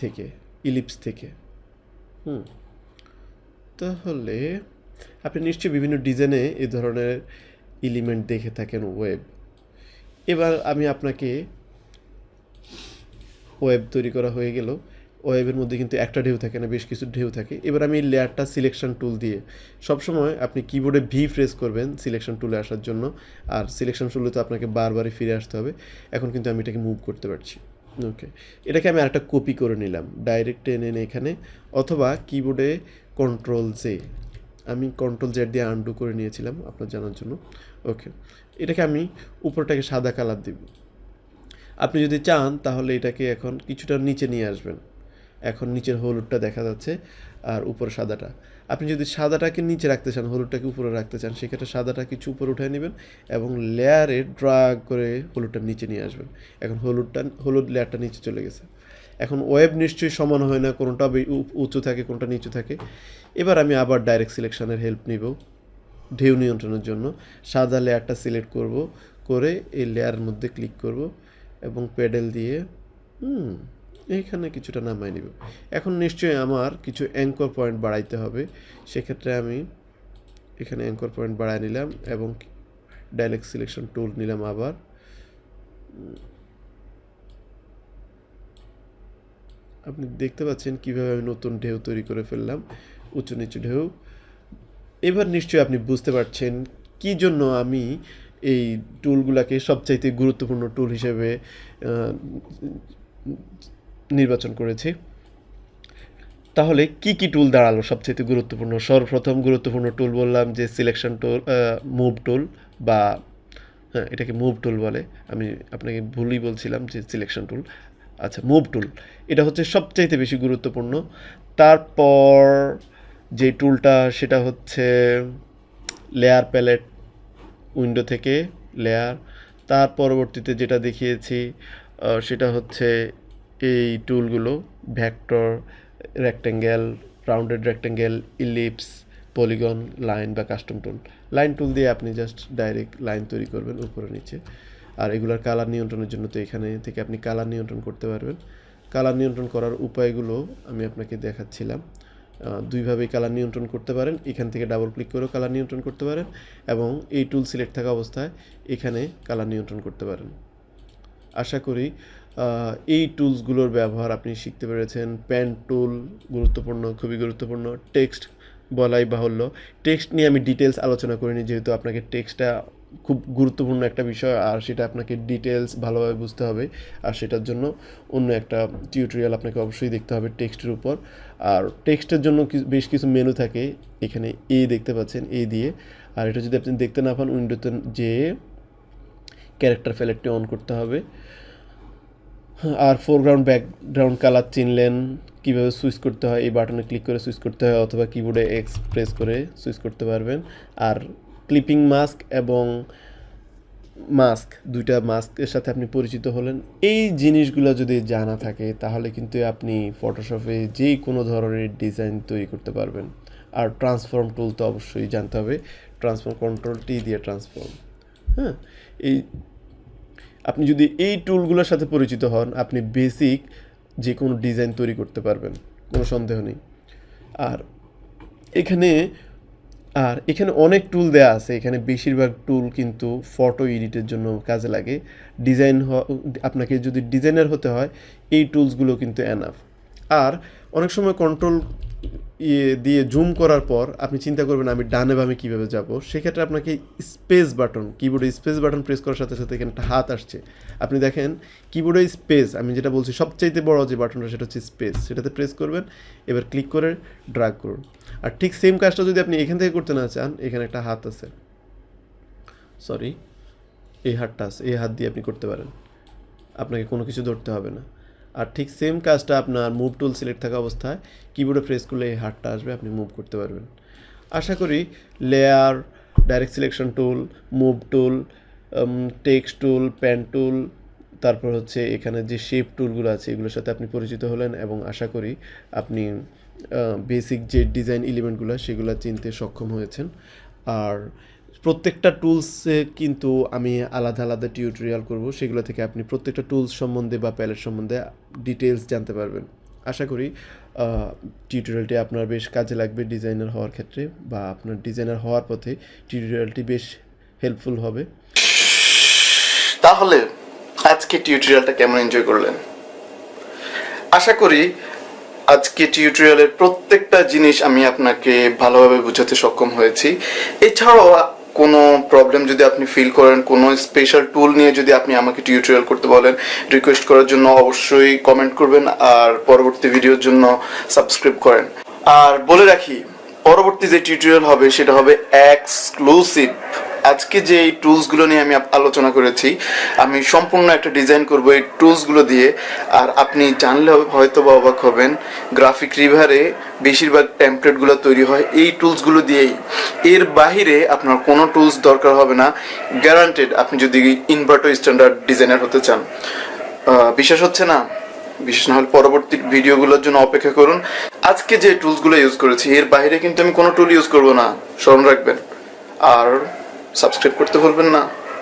থেকে ইলিপস থেকে। তাহলে আপনি নিশ্চয়ই বিভিন্ন ডিজাইনে এই ধরনের এলিমেন্ট দেখে থাকেন ওয়েব। এবার আমি আপনাকে ওয়েব তৈরি করা হয়ে গেল। ওয়েবের মধ্যে কিন্তু একটা ঢেউ থাকে না, বেশ কিছু ঢেউ থাকে। এবার আমি লেয়ারটা সিলেকশন টুল দিয়ে, সবসময় আপনি কিবোর্ডে ভি প্রেস করবেন সিলেকশন টুলে আসার জন্য, আর সিলেকশন টুলে তো আপনাকে বারবারই ফিরে আসতে হবে। এখন কিন্তু আমি এটাকে মুভ করতে পারছি। ওকে, এটাকে আমি আরেকটা কপি করে নিলাম, ডাইরেক্ট টেনে এনে এখানে, অথবা কিবোর্ডে কন্ট্রোল জে, আমি কন্ট্রোল জেড দিয়ে আনডু করে নিয়েছিলাম আপনার জানার জন্য। ওকে, এটাকে আমি উপরটাকে সাদা কালার দিব। আপনি যদি চান তাহলে এটাকে এখন কিছুটা নিচে নিয়ে আসবেন। এখন নিচের হলুদটা দেখা যাচ্ছে আর উপরে সাদাটা। আপনি যদি সাদাটাকে নিচে রাখতে চান, হলুদটাকে উপরে রাখতে চান, সেক্ষেত্রে সাদাটা কিছু উপরে উঠিয়ে নেবেন এবং লেয়ারে ড্রাগ করে হলুদটা নিচে নিয়ে আসবেন। এখন হলুদ লেয়ারটা নিচে চলে গেছে। এখন ওয়েব নিশ্চয়ই সমান হয় না, কোনটা উঁচু থাকে কোনটা নিচু থাকে। এবার আমি আবার ডাইরেক্ট সিলেকশনের হেল্প নিব ঢেউ নিয়ন্ত্রণের জন্য। সাদা লেয়ারটা সিলেক্ট করব, করে এই লেয়ারের মধ্যে ক্লিক করব এবং প্যাডেল দিয়ে এইখানে কিছুটা নামাই নিব। এখন নিশ্চয়ই আমার কিছু অ্যাঙ্কর পয়েন্ট বাড়াইতে হবে, সেক্ষেত্রে আমি এখানে অ্যাঙ্কর পয়েন্ট বাড়াই নিলাম এবং ডাইরেক্ট সিলেকশন টুল নিলাম আবার। আপনি দেখতে পাচ্ছেন কীভাবে আমি নতুন ঢেউ তৈরি করে ফেললাম, উঁচু নিচু ঢেউ। এবার নিশ্চয়ই আপনি বুঝতে পারছেন কী জন্য আমি এই টুলগুলোকে সবচাইতে গুরুত্বপূর্ণ টুল হিসেবে নির্বাচন করেছি। তাহলে কি কি টুল দাঁড়ালো সবচেয়ে গুরুত্বপূর্ণ? সর্বপ্রথম গুরুত্বপূর্ণ টুল বললাম যে সিলেকশন টুল, মুভ টুল, বা এটাকে মুভ টুল বলে, আমি আপনাকে ভুলই বলছিলাম যে সিলেকশন টুল। আচ্ছা, মুভ টুল এটা হচ্ছে সবচাইতে বেশি গুরুত্বপূর্ণ। তারপর যে টুলটা সেটা হচ্ছে লেয়ার প্যালেট, উইন্ডো থেকে লেয়ার। তার পরবর্তীতে যেটা দেখিয়েছি সেটা হচ্ছে এই টুলগুলো, vector, rectangle, rounded rectangle, ellipse, polygon, line বা কাস্টম টুল। লাইন টুল দিয়ে আপনি জাস্ট ডাইরেক্ট লাইন তৈরি করবেন উপরে নিচে। আর এগুলোর কালার নিয়ন্ত্রণের জন্য তো এখানে থেকে আপনি কালার নিয়ন্ত্রণ করতে পারবেন। কালার নিয়ন্ত্রণ করার উপায়গুলো আমি আপনাকে দেখাচ্ছিলাম। দুইভাবেই কালার নিয়ন্ত্রণ করতে পারেন, এখান থেকে ডাবল ক্লিক করেও কালার নিয়ন্ত্রণ করতে পারেন এবং এই টুল সিলেক্ট থাকা অবস্থায় এখানে কালার নিয়ন্ত্রণ করতে পারেন। আশা করি এই টুলসগুলোর ব্যবহার আপনি শিখতে পেরেছেন। পেন টুল গুরুত্বপূর্ণ, খুবই গুরুত্বপূর্ণ। টেক্সট বলাই বাহুল্য, টেক্সট নিয়ে আমি ডিটেলস আলোচনা করিনি, যেহেতু আপনাকে টেক্সটটা খুব গুরুত্বপূর্ণ একটা বিষয়, আর সেটা আপনাকে ডিটেলস ভালোভাবে বুঝতে হবে, আর সেটার জন্য অন্য একটা টিউটোরিয়াল আপনাকে অবশ্যই দেখতে হবে টেক্সটের উপর। আর টেক্সটের জন্য বেশ কিছু মেনু থাকে, এখানে এ দেখতে পাচ্ছেন, এ দিয়ে। আর এটা যদি আপনি দেখতে না পান, উইন্ডোতে যে ক্যারেক্টার প্যালেটটি অন করতে হবে। আর ফোরগ্রাউন্ড ব্যাকগ্রাউন্ড কালার চিনলেন, কীভাবে সুইচ করতে হয়, এই বাটনে ক্লিক করে সুইচ করতে হয়, অথবা কিবোর্ডে এক্স প্রেস করে সুইচ করতে পারবেন। আর ক্লিপিং মাস্ক এবং মাস্ক, দুইটা মাস্কের সাথে আপনি পরিচিত হলেন। এই জিনিসগুলো যদি জানা থাকে তাহলে কিন্তু আপনি ফটোশপে যে কোনো ধরনের ডিজাইন তৈরি করতে পারবেন। আর ট্রান্সফর্ম টুল তো অবশ্যই জানতে হবে, ট্রান্সফর্ম কন্ট্রোল টি দিয়ে ট্রান্সফর্ম। হ্যাঁ, এই আপনি যদি এই টুলগুলোর সাথে পরিচিত হন, আপনি বেসিক যে কোনো ডিজাইন তৈরি করতে পারবেন, কোনো সন্দেহ নেই। আর এখানে অনেক টুল দেয়া আছে। এখানে বেশিরভাগ টুল কিন্তু ফটো এডিটের জন্য কাজে লাগে। আপনাকে যদি ডিজাইনার হতে হয়, এই টুলসগুলো কিন্তু এনাফ। আর অনেক সময় কন্ট্রোল দিয়ে জুম করার পর আপনি চিন্তা করবেন আমি ডানে বামে কীভাবে যাব। সেক্ষেত্রে আপনাকে স্পেস বাটন, কিবোর্ডে স্পেস বাটন প্রেস করার সাথে সাথে এখানে একটা হাত আসছে। আপনি দেখেন কিবোর্ডে স্পেস, আমি যেটা বলছি সবচাইতে বড় যে বাটনটা সেটা হচ্ছে স্পেস, সেটাতে প্রেস করবেন, এবার ক্লিক করে ড্র্যাগ করুন। আর ঠিক সেম কাজটা যদি আপনি এখান থেকে করতে না চান, এখানে একটা হাত আছে, সরি এই হাতটা আছে, এই হাত দিয়ে আপনি করতে পারেন, আপনাকে কোনো কিছু ধরতে হবে না। আর ঠিক সেম কাজটা আপনার মুভ টুল সিলেক্ট থাকা অবস্থায় কিবোর্ডে প্রেস করলে এই হাতটা আসবে, আপনি মুভ করতে পারবেন। আশা করি layer, direct selection tool, move tool, text tool, pen tool, তারপর হচ্ছে এখানে যে শেপ টুলগুলো আছে এগুলোর সাথে আপনি পরিচিত হলেন, এবং আশা করি আপনি বেসিক যে ডিজাইন এলিমেন্টগুলো সেগুলো চিনতে সক্ষম হয়েছেন। আর প্রত্যেকটা টুলসে কিন্তু আমি আলাদা আলাদা টিউটোরিয়াল করব, সেগুলো থেকে আপনি প্রত্যেকটা টুলস সম্বন্ধে বা প্যালেট সম্বন্ধে ডিটেলস জানতে পারবেন। আশা করি টিউটোরিয়ালটি আপনার বেশ কাজে লাগবে ডিজাইনার হওয়ার ক্ষেত্রে, বা আপনার ডিজাইনার হওয়ার পথে টিউটোরিয়ালটি বেশ হেল্পফুল হবে। তাহলে আজকে টিউটোরিয়ালটা কেমন এনজয় করলেন? আশা করি আজকে টিউটোরিয়ালের প্রত্যেকটা জিনিস আমি আপনাকে ভালোভাবে বোঝাতে সক্ষম হয়েছি। এছাড়াও কোনো প্রবলেম যদি আপনি ফিল করেন, কোনো স্পেশাল টুল নিয়ে যদি আপনি আমাকে টিউটোরিয়াল করতে বলেন, রিকোয়েস্ট করার জন্য অবশ্যই কমেন্ট করবেন, আর পরবর্তী ভিডিওর জন্য সাবস্ক্রাইব করেন। আর বলে রাখি, পরবর্তী যে টিউটোরিয়াল হবে সেটা হবে এক্সক্লুসিভ। আজকে যে এই টুলসগুলো নিয়ে আমি আলোচনা করেছি, আমি সম্পূর্ণ একটা ডিজাইন করব এই টুলসগুলো দিয়ে। আর আপনি জানলে হয়তো বা অবাক হবেন, গ্রাফিক রিভারে বেশিরভাগ টেমপ্লেটগুলো তৈরি হয় এই টুলসগুলো দিয়েই। এর বাহিরে আপনার কোনো টুলস দরকার হবে না, গ্যারান্টেড, আপনি যদি ইনভার্টো স্ট্যান্ডার্ড ডিজাইনার হতে চান। বিশ্বাস হচ্ছে না? বিশেষ না হলে পরবর্তী ভিডিওগুলোর জন্য অপেক্ষা করুন। আজকে যে টুলসগুলো ইউজ করেছি এর বাইরে কিন্তু আমি কোনো টুল ইউজ করব না, স্মরণ রাখবেন। আর সাবস্ক্রাইব করতে ভুলবেন না।